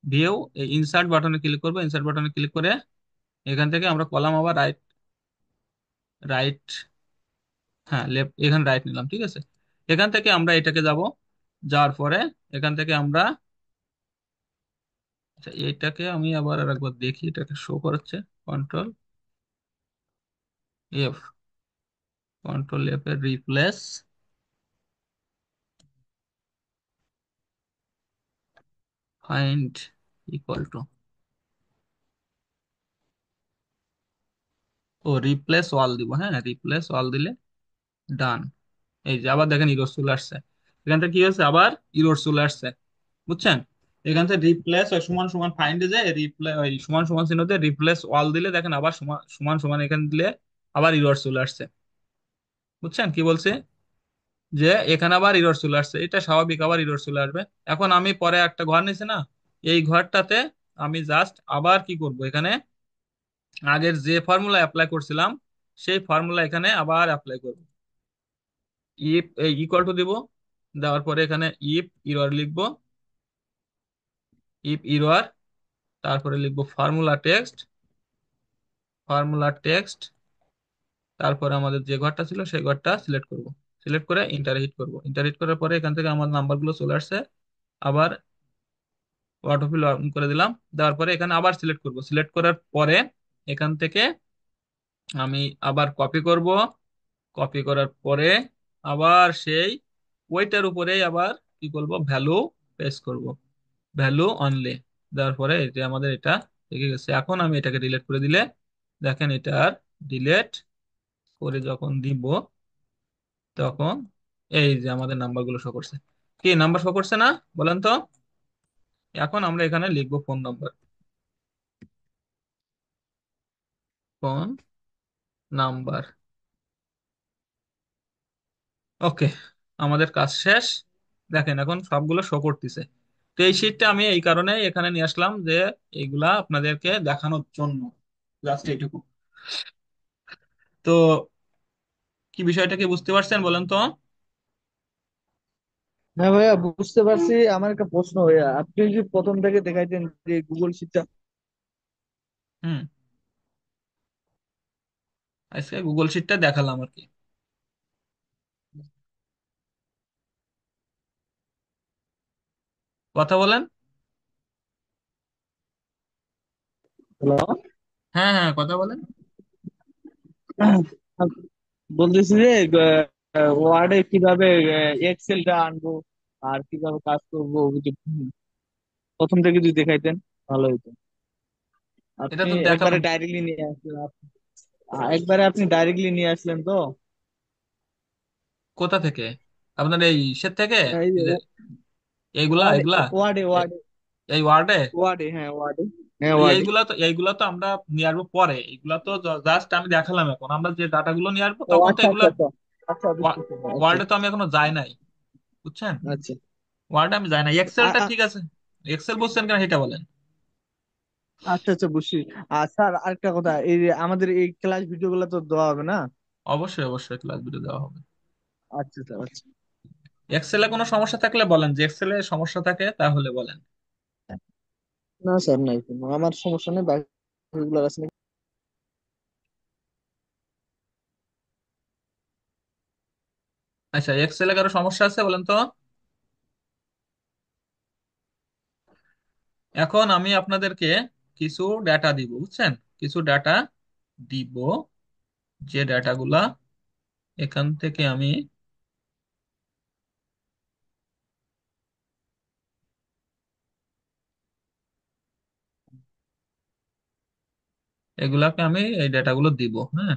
ভিউ ইনসার্ট বাটনে ক্লিক করব, ইনসার্ট বাটনে ক্লিক করে এখান থেকে আমরা কলাম আবার রাইট, রাইট, হ্যাঁ লেফট, এখানে রাইট নিলাম, ঠিক আছে। এখান থেকে আমরা এটাকে যাব, যাওয়ার পরে এখান থেকে আমরা, আচ্ছা এইটাকে আমি আবার আর একবার দেখি এটাকে শো করাচ্ছে, কন্ট্রোল এফ, কন্ট্রোল এফ এর রিপ্লেস ফাইন্ড ইকুয়াল টু, ও রিপ্লেস অল দিব, হ্যাঁ রিপ্লেস অল দিলে ডান। এই যে আবার দেখেন ইরর চলে আসছে, এখান থেকে কি হচ্ছে আবার ইরর চলে আসছে, বুঝছেন। এখান থেকে রিপ্লেস ওই সমান সমান ফাইন্ডে যায়, রিপ্লে ওই সমান সমান চিহ্ন দিয়ে রিপ্লেস অল দিলে দেখেন আবার সমান সমান সমান এখানে দিলে আবার ইরর চলে আসছে, বুঝছেন কি বলছে, যে এখানে আবার ইরর চলে আসছে, এটা স্বাভাবিক, আবার ইরর চলে আসবে। এখন আমি পরে একটা ঘর নিছি না, এই ঘরটাতে আমি জাস্ট আবার কি করব এখানে, আগের যে ফর্মুলা অ্যাপ্লাই করছিলাম সেই ফর্মুলা এখানে আবার অ্যাপ্লাই করব, ইফ এই ইকুয়াল টু দিব, দেওয়ার পরে এখানে ইফ ইরর লিখবো, ইফ ইরর, তারপরে লিখবো ফর্মুলা টেক্সট, ফর্মুলা টেক্সট, তারপরে আমাদের যে ঘরটা ছিল সেই ঘরটা সিলেক্ট করব, সিলেক্ট করে ইন্টার হিট করব, ইন্টার হিট করার পরে এখান থেকে আমার নাম্বারগুলো চলে আসছে, আবার অটোফিল অন করে দিলাম, দেওয়ার পরে এখানে আবার সিলেক্ট করব, সিলেক্ট করার পরে এখান থেকে আমি আবার কপি করব, কপি করার পরে আবার সেই ওইটার উপরেই আবার কি করব, ভ্যালু পেস্ট করব, ভ্যালু অনলি, দেওয়ার পরে এটা আমাদের এটা থেকে গেছে। এখন আমি এটাকে ডিলিট করে দিলে দেখেন এটা আর ডিলিট করে যখন দিব তখন এই যে আমাদের নাম্বারগুলো শো করছে, কি নাম্বার শো করছে না বলেন তো। এখন আমরা এখানে লিখবো ফোন নাম্বার, ফোন নাম্বার, ওকে, আমাদের কাজ শেষ। দেখেন এখন সবগুলো শো করতেছে। তো এই শীটটা আমি এই কারণে এখানে নিয়ে আসলাম যে এইগুলা আপনাদেরকে দেখানোর জন্য, জাস্ট এইটুকু। তো কি বিষয়টা কি বুঝতে পারছেন বলেন তো।
হ্যাঁ ভাইয়া, বুঝতে পারছি। আমার একটা প্রশ্ন ভাইয়া, আপনি যদি প্রথম থেকে দেখাইতেন যে গুগল শিটটা।
হুম, আজকে গুগল শিটটা দেখালাম আর কি, কথা বলেন।
হ্যালো।
হ্যাঁ হ্যাঁ কথা বলেন।
বলতেছি যে ওয়ার্ডে কিভাবে এক্সেলটা আনবো আর কিভাবে কাজ করবো, যদি প্রথম থেকে যদি দেখাইতেন ভালো হতো।
এটা
আপনি
তো
একবারে
দেখালাম।
ডাইরেক্টলি নিয়ে আসলেন একবারে আপনি ডাইরেক্টলি নিয়ে আসলেন তো।
কোথা থেকে, আপনার এই ইসের থেকে,
এই যে
এই যে এইগুলা
ওয়ার্ডে
এইগুলা,
ওয়ার্ডে
এ-
ওয়ার্ডে
এই ওয়ার্ডে,
ওয়ার্ডে হ্যাঁ ওয়ার্ডে, হ্যাঁ
তো
ওয়ার্ডে।
এইগুলা তো আমরা নিয়ে আসবো পরে, এইগুলা তো জাস্ট আমি দেখালাম, এখন আমরা যে ডাটাগুলো নিয়ে আসবো
ও
তখন তো
আচ্ছা
এগুলা
আচ্ছা আচ্ছা। আচ্ছা বুঝতেছি, আচ্ছা
ওয়ার্ল্ডে তো আমি এখনো যাই নাই, বুঝছেন।
আচ্ছা।
ওয়ার্ল্ডে আমি যাই নাই,
আ-
এক্সেলটা
আ-
ঠিক আছে, এক্সেল বুঝছেন কেন সেটা বলেন।
আচ্ছা আচ্ছা বুঝছি। আর স্যার আরেকটা কথা, এই যে আমাদের এই ক্লাস ভিডিও গুলো তো দেওয়া হবে না?
অবশ্যই অবশ্যই ক্লাস ভিডিও দেওয়া হবে।
আচ্ছা স্যার আচ্ছা।
এক্সেলে কোনো সমস্যা থাকলে বলেন, যে এক্সেলে সমস্যা থাকে তাহলে বলেন।
না স্যার, নাই কোনো আমার সমস্যা নেই, বাকিগুলো আছে।
আচ্ছা এক্সেলে কারো সমস্যা আছে বলেন তো। এখন আমি আপনাদেরকে কিছু ডাটা দিব, বুঝছেন, কিছু ডাটা দিব, যে ডাটাগুলা এখান থেকে আমি এগুলাকে আমি এই ডেটাগুলো দিব। হ্যাঁ,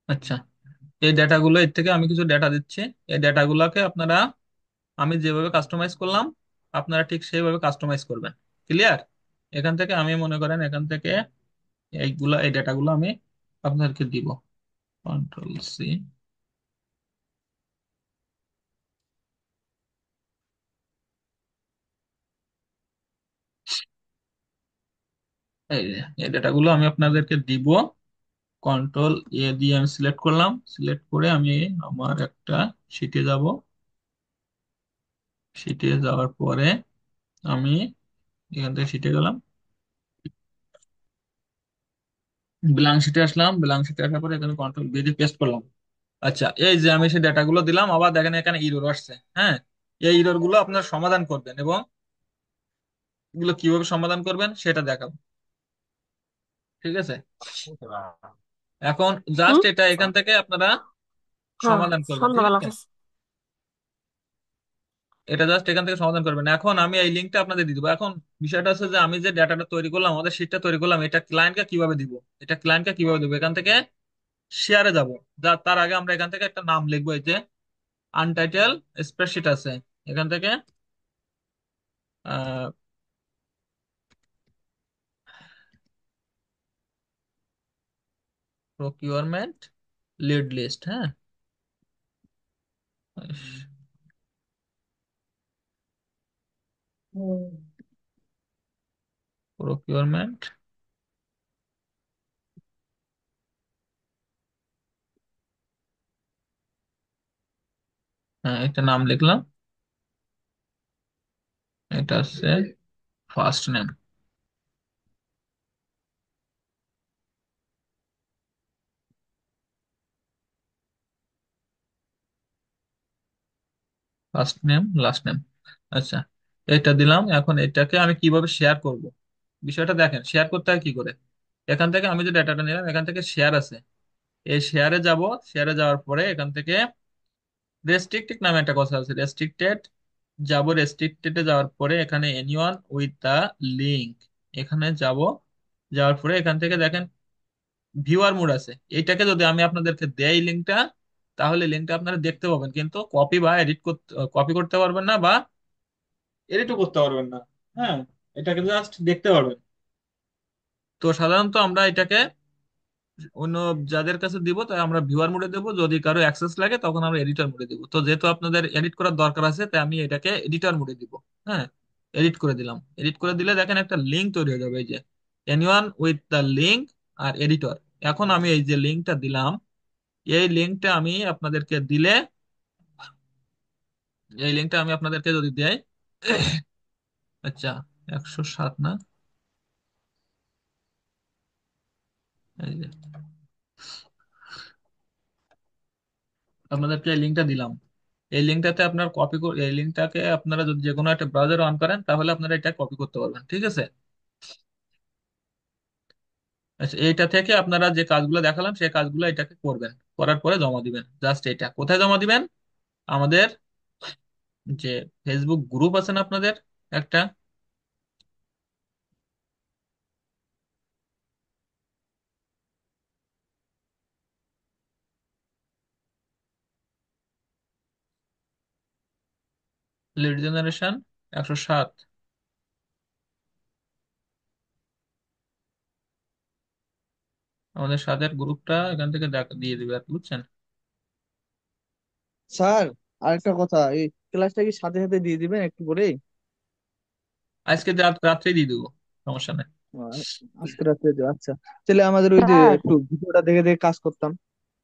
আচ্ছা, এই ডেটাগুলো এর থেকে আমি কিছু ডেটা দিচ্ছি। এই ডেটাগুলোকে আপনারা, আমি যেভাবে কাস্টমাইজ করলাম আপনারা ঠিক সেইভাবে কাস্টমাইজ করবেন। ক্লিয়ার? এখান থেকে আমি মনে করেন এখান থেকে এই ডেটাগুলো আমি আপনাদেরকে দিব। Control C। এই যে এই ডেটাগুলো আমি আপনাদেরকে দিব। কন্ট্রোল A দিয়ে আমি সিলেক্ট করলাম, সিলেক্ট করে আমি আমার একটা শিটে যাব। শিটে যাওয়ার পরে আমি এখান থেকে শিটে গেলাম, ব্ল্যাঙ্ক শিটে আসলাম, ব্ল্যাঙ্ক শিটে আসার পরে এখানে কন্ট্রোল B দিয়ে পেস্ট করলাম। আচ্ছা, এই যে আমি সেই ডেটাগুলো দিলাম, আবার দেখেন এখানে ইরর আসছে। হ্যাঁ, এই ইরর গুলো আপনার সমাধান করবেন এবং এগুলো কিভাবে সমাধান করবেন সেটা দেখাবো। ঠিক আছে? এখন জাস্ট
হুম।
এটা এখান থেকে আপনারা
হ্যাঁ,
সমাধান করবেন। ঠিক
সন্ধ্যাবেলা
আছে?
খাইছি।
এটা জাস্ট এখান থেকে সমাধান করবেন। এখন আমি এই লিঙ্কটা আপনাদের দিয়ে দিব। এখন বিষয়টা হচ্ছে যে আমি যে ডাটাটা তৈরি করলাম, আমাদের শিটটা তৈরি করলাম, এটা ক্লায়েন্টকে কিভাবে দিব, এটা ক্লায়েন্টকে কিভাবে দিব। এখান থেকে শেয়ারে যাব। তার আগে আমরা এখান থেকে একটা নাম লিখবো, এই যে আনটাইটেল স্প্রেডশিট আছে, এখান থেকে প্রকিউরমেন্ট লিড লিস্ট। হ্যাঁ, প্রকিউরমেন্ট, হ্যাঁ একটা নাম লিখলাম। এটা হচ্ছে first name. First name, last name. আচ্ছা, এটা দিলাম। এখন এটাকে আমি কিভাবে শেয়ার করব, বিষয়টা দেখেন। শেয়ার করতে হয় কি করে? এখান থেকে আমি যে ডাটাটা নিলাম, এখান থেকে শেয়ার আছে, এই শেয়ারে যাব। শেয়ারে যাওয়ার পরে এখান থেকে রেস্ট্রিক্টেড নামে একটা কথা আছে, রেস্ট্রিক্টেড যাব। রেস্ট্রিক্টেডে যাওয়ার পরে এখানে এনিওয়ান উইথ দা লিঙ্ক, এখানে যাব। যাওয়ার পরে এখান থেকে দেখেন ভিউয়ার মোড আছে। এইটাকে যদি আমি আপনাদেরকে দেই লিঙ্কটা, তাহলে লিঙ্কটা আপনারা দেখতে পাবেন, কিন্তু কপি বা এডিট করতে, কপি করতে পারবেন না বা এডিটও করতে পারবেন না। হ্যাঁ, এটাকে জাস্ট দেখতে পারবেন। তো সাধারণত আমরা এটাকে অন্য যাদের কাছে দিব তাই আমরা ভিউয়ার মোডে দেবো, যদি কারো অ্যাক্সেস লাগে তখন আমরা এডিটর মোডে দিব। তো যেহেতু আপনাদের এডিট করার দরকার আছে, তাই আমি এটাকে এডিটর মোডে দিব। হ্যাঁ, এডিট করে দিলাম। এডিট করে দিলে দেখেন একটা লিঙ্ক তৈরি হয়ে যাবে, এই যে এনিওয়ান উইথ দ্য লিঙ্ক আর এডিটর। এখন আমি এই যে লিঙ্কটা দিলাম, এই লিঙ্কটা আমি আপনাদেরকে দিলে, এই লিঙ্কটা আমি আপনাদেরকে যদি দেই, আচ্ছা 107 না, এই যে আপনাদেরকে এই লিঙ্কটা দিলাম। এই লিঙ্কটাতে আপনার কপি, এই লিঙ্কটাকে আপনারা যদি যে কোনো একটা ব্রাউজার অন করেন তাহলে আপনারা এটা কপি করতে পারবেন। ঠিক আছে? আচ্ছা, এইটা থেকে আপনারা যে কাজগুলো দেখালাম সেই কাজগুলো এটাকে করবেন, করার পরে জমা দিবেন। জাস্ট এটা কোথায় জমা দিবেন? আমাদের যে ফেসবুক গ্রুপ আছে না আপনাদের একটা, লিড জেনারেশন 107, আমাদের সাথের গ্রুপটা এখান থেকে দিয়ে দিবে আর কি, বুঝছেন?
স্যার, আরেকটা কথা, এই ক্লাসটা কি সাথে সাথে দিয়ে দিবেন একটু করে?
আজকে রাত্রেই দিয়ে দেবো, সমস্যা নেই।
আজকে রাত্রে দেবো, আচ্ছা। তাহলে আমাদের ওই যে
স্যার,
একটু ভিডিওটা দেখে দেখে কাজ করতাম।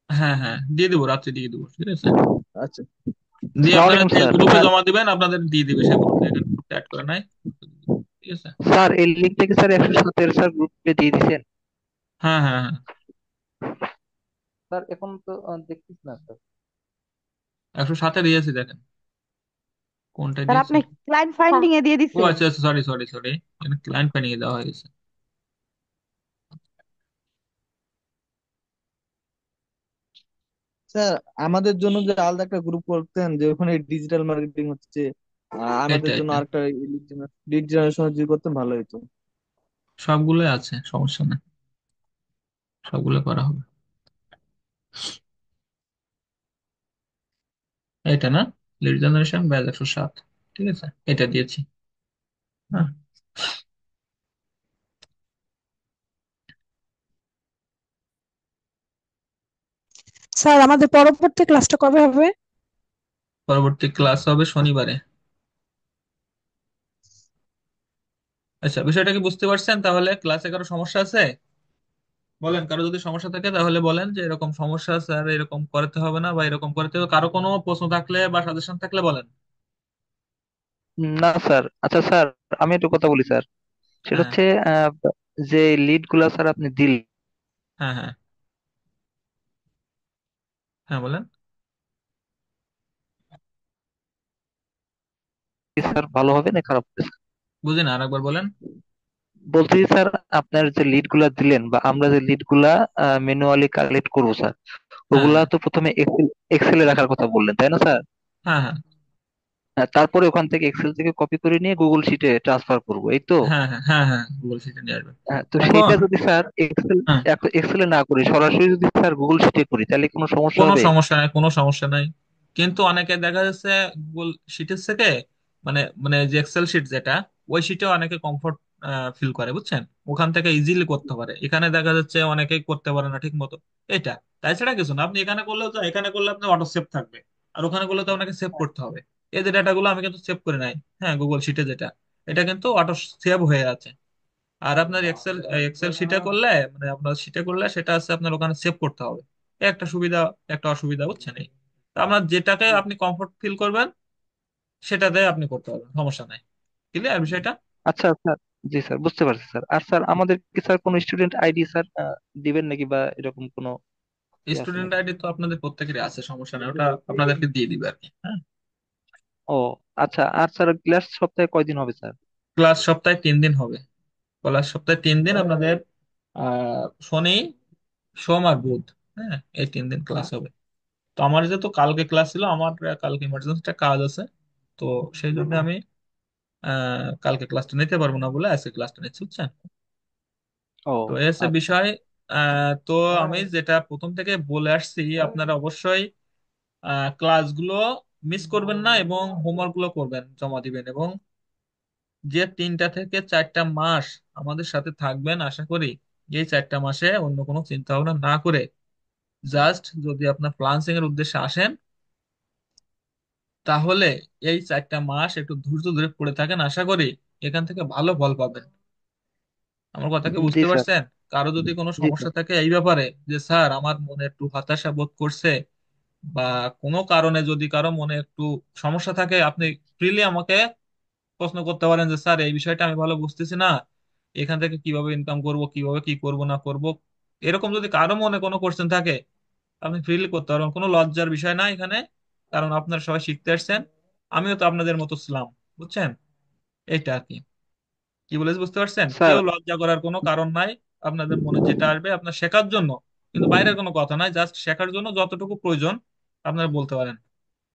হ্যাঁ হ্যাঁ, দিয়ে দেবো, রাত্রে দিয়ে দেবো। ঠিক আছে?
আচ্ছা।
দিয়ে
আসসালামু
আপনারা
আলাইকুম
যে
স্যার।
গ্রুপে
স্যার,
জমা দিবেন আপনাদের দিয়ে দিবে, সে গ্রুপে এখানে গ্রুপে অ্যাড করে নাই। ঠিক আছে?
স্যার এই লিঙ্কটা কি স্যার 117 স্যার গ্রুপে দিয়ে দিয়েছেন?
হ্যাঁ হ্যাঁ হ্যাঁ।
স্যার এখন তো দেখতেছি না স্যার।
107 দিয়েছি, দেখেন কোনটা
স্যার
দিয়েছি।
আপনি ক্লায়েন্ট ফাইন্ডিং এ দিয়ে
ও
দিচ্ছেন।
আচ্ছা আচ্ছা, সরি সরি সরি, এখানে ক্লায়েন্ট প্যানিং দেওয়া হয়ে গেছে।
স্যার, আমাদের জন্য যে আলাদা একটা গ্রুপ করতেন যে ওখানে ডিজিটাল মার্কেটিং হচ্ছে,
এটা
আমাদের জন্য
এটা
আরেকটা লিড জেনারেশন যদি করতেন ভালো হতো।
সবগুলোই আছে, সমস্যা নেই, সবগুলো করা হবে। এটা না, লিড জেনারেশন ব্যাচ 107, ঠিক আছে, এটা দিয়েছি। হ্যাঁ,
স্যার আমাদের পরবর্তী ক্লাসটা কবে হবে?
পরবর্তী ক্লাস হবে শনিবারে। আচ্ছা, বিষয়টা কি বুঝতে পারছেন? তাহলে ক্লাসে কারো সমস্যা আছে বলেন, কারো যদি সমস্যা থাকে তাহলে বলেন যে এরকম সমস্যা আছে আর এরকম করতে হবে না বা এরকম করতে হবে, কারো কোনো প্রশ্ন থাকলে বা সাজেশন থাকলে বলেন।
না স্যার, আচ্ছা স্যার, আমি একটু কথা বলি স্যার। সেটা
হ্যাঁ
হচ্ছে আহ, যে লিড গুলা স্যার আপনি দিলেন,
হ্যাঁ হ্যাঁ হ্যাঁ বলেন।
স্যার ভালো হবে না খারাপ হবে স্যার?
বুঝি না, আরেকবার বলেন।
বলছি স্যার, আপনার যে লিড গুলা দিলেন বা আমরা যে লিড গুলা ম্যানুয়ালি কালেক্ট করবো স্যার,
হ্যাঁ
ওগুলা
হ্যাঁ
তো প্রথমে এক্সেলে রাখার কথা বললেন, তাই না স্যার?
হ্যাঁ হ্যাঁ
তারপরে ওখান থেকে এক্সেল থেকে কপি করে নিয়ে গুগল শিটে ট্রান্সফার করবো, এই তো?
হ্যাঁ হ্যাঁ হ্যাঁ হ্যাঁ গুগল শিটে নিয়ে আসবেন।
তো
এখন
সেইটা যদি স্যার
হ্যাঁ,
এক্সেলে না করি, সরাসরি যদি স্যার গুগল শিটে করি, তাহলে কোনো সমস্যা
কোনো
হবে?
সমস্যা নাই, কোনো সমস্যা নাই। কিন্তু অনেকে দেখা যাচ্ছে গুগল শিটের থেকে মানে মানে যে এক্সেল শিট যেটা, ওই শিটে অনেকে কমফোর্ট ফিল করে, বুঝছেন, ওখান থেকে ইজিলি করতে পারে। এখানে দেখা যাচ্ছে অনেকেই করতে পারে না ঠিক মতো। এটা তাছাড়া কিছু না, আপনি এখানে করলেও তো, এখানে করলে আপনি অটো সেভ থাকবে, আর ওখানে করলে তো আপনাকে সেভ করতে হবে। এই যে ডাটাগুলো আমি কিন্তু সেভ করে নাই, হ্যাঁ, গুগল শিটে যেটা, এটা কিন্তু অটো সেভ হয়ে আছে। আর আপনার এক্সেল এক্সেল শিটে করলে, মানে আপনার শিটে করলে সেটা আছে আপনার ওখানে সেভ করতে হবে। এই একটা সুবিধা, একটা অসুবিধা, বুঝছেন এই। তো আপনার যেটাকে আপনি কমফোর্ট ফিল করবেন সেটাতে আপনি করতে পারবেন, সমস্যা নাই। ক্লিয়ার বিষয়টা?
আচ্ছা স্যার, জি স্যার, বুঝতে পারছি স্যার। আর স্যার আমাদের কি স্যার কোনো স্টুডেন্ট আইডি স্যার দিবেন নাকি, বা এরকম কোনো কি আছে
স্টুডেন্ট
নাকি?
আইডি তো আপনাদের প্রত্যেকেরই আছে, সমস্যা নেই, ওটা আপনাদেরকে দিয়ে দিবে আর কি। হ্যাঁ,
ও আচ্ছা, আর স্যার ক্লাস সপ্তাহে কয়দিন হবে স্যার?
ক্লাস সপ্তাহে 3 দিন হবে। ক্লাস সপ্তাহে 3 দিন আপনাদের, শনি, সোম আর বুধ। হ্যাঁ, এই 3 দিন ক্লাস হবে। তো আমার যেহেতু কালকে ক্লাস ছিল, আমার কালকে ইমার্জেন্সি একটা কাজ আছে, তো সেই জন্য আমি কালকে ক্লাসটা নিতে পারবো না বলে আজকে ক্লাসটা নিচ্ছি, বুঝছেন।
ও
তো এই হচ্ছে
আচ্ছা।
বিষয়। তো আমি যেটা প্রথম থেকে বলে আসছি, আপনারা অবশ্যই ক্লাসগুলো মিস করবেন না এবং হোমওয়ার্ক গুলো করবেন, জমা দিবেন, এবং যে 3টা থেকে 4টা মাস আমাদের সাথে থাকবেন, আশা করি এই 4টা মাসে অন্য কোনো চিন্তা ভাবনা না করে জাস্ট যদি আপনার ফ্রিল্যান্সিং এর উদ্দেশ্যে আসেন, তাহলে এই 4টা মাস একটু ধৈর্য ধরে পড়ে থাকেন, আশা করি এখান থেকে ভালো ফল পাবেন। আমার কথা কি
জি
বুঝতে
স্যার।
পারছেন? কারো যদি কোনো
জি স্যার।
সমস্যা থাকে এই ব্যাপারে, যে স্যার আমার মনে একটু হতাশা বোধ করছে, বা কোনো কারণে যদি কারো মনে একটু সমস্যা থাকে, আপনি ফ্রিলি আমাকে প্রশ্ন করতে পারেন যে স্যার এই বিষয়টা আমি ভালো বুঝতেছি না, এখান থেকে কিভাবে ইনকাম করব, কিভাবে কি করব না করব, এরকম যদি কারো মনে কোনো কোশ্চেন থাকে আপনি ফ্রিলি করতে পারবেন, কোনো লজ্জার বিষয় না এখানে। কারণ আপনারা সবাই শিখতে আসছেন, আমিও তো আপনাদের মতো ছিলাম, বুঝছেন। এইটা আর কি, কি বলেছি বুঝতে পারছেন?
স্যার,
কেউ লজ্জা করার কোনো কারণ নাই। আপনাদের মনে যেটা আসবে আপনার শেখার জন্য, কিন্তু বাইরের কোনো কথা নাই, জাস্ট শেখার জন্য যতটুকু প্রয়োজন আপনারা বলতে পারেন।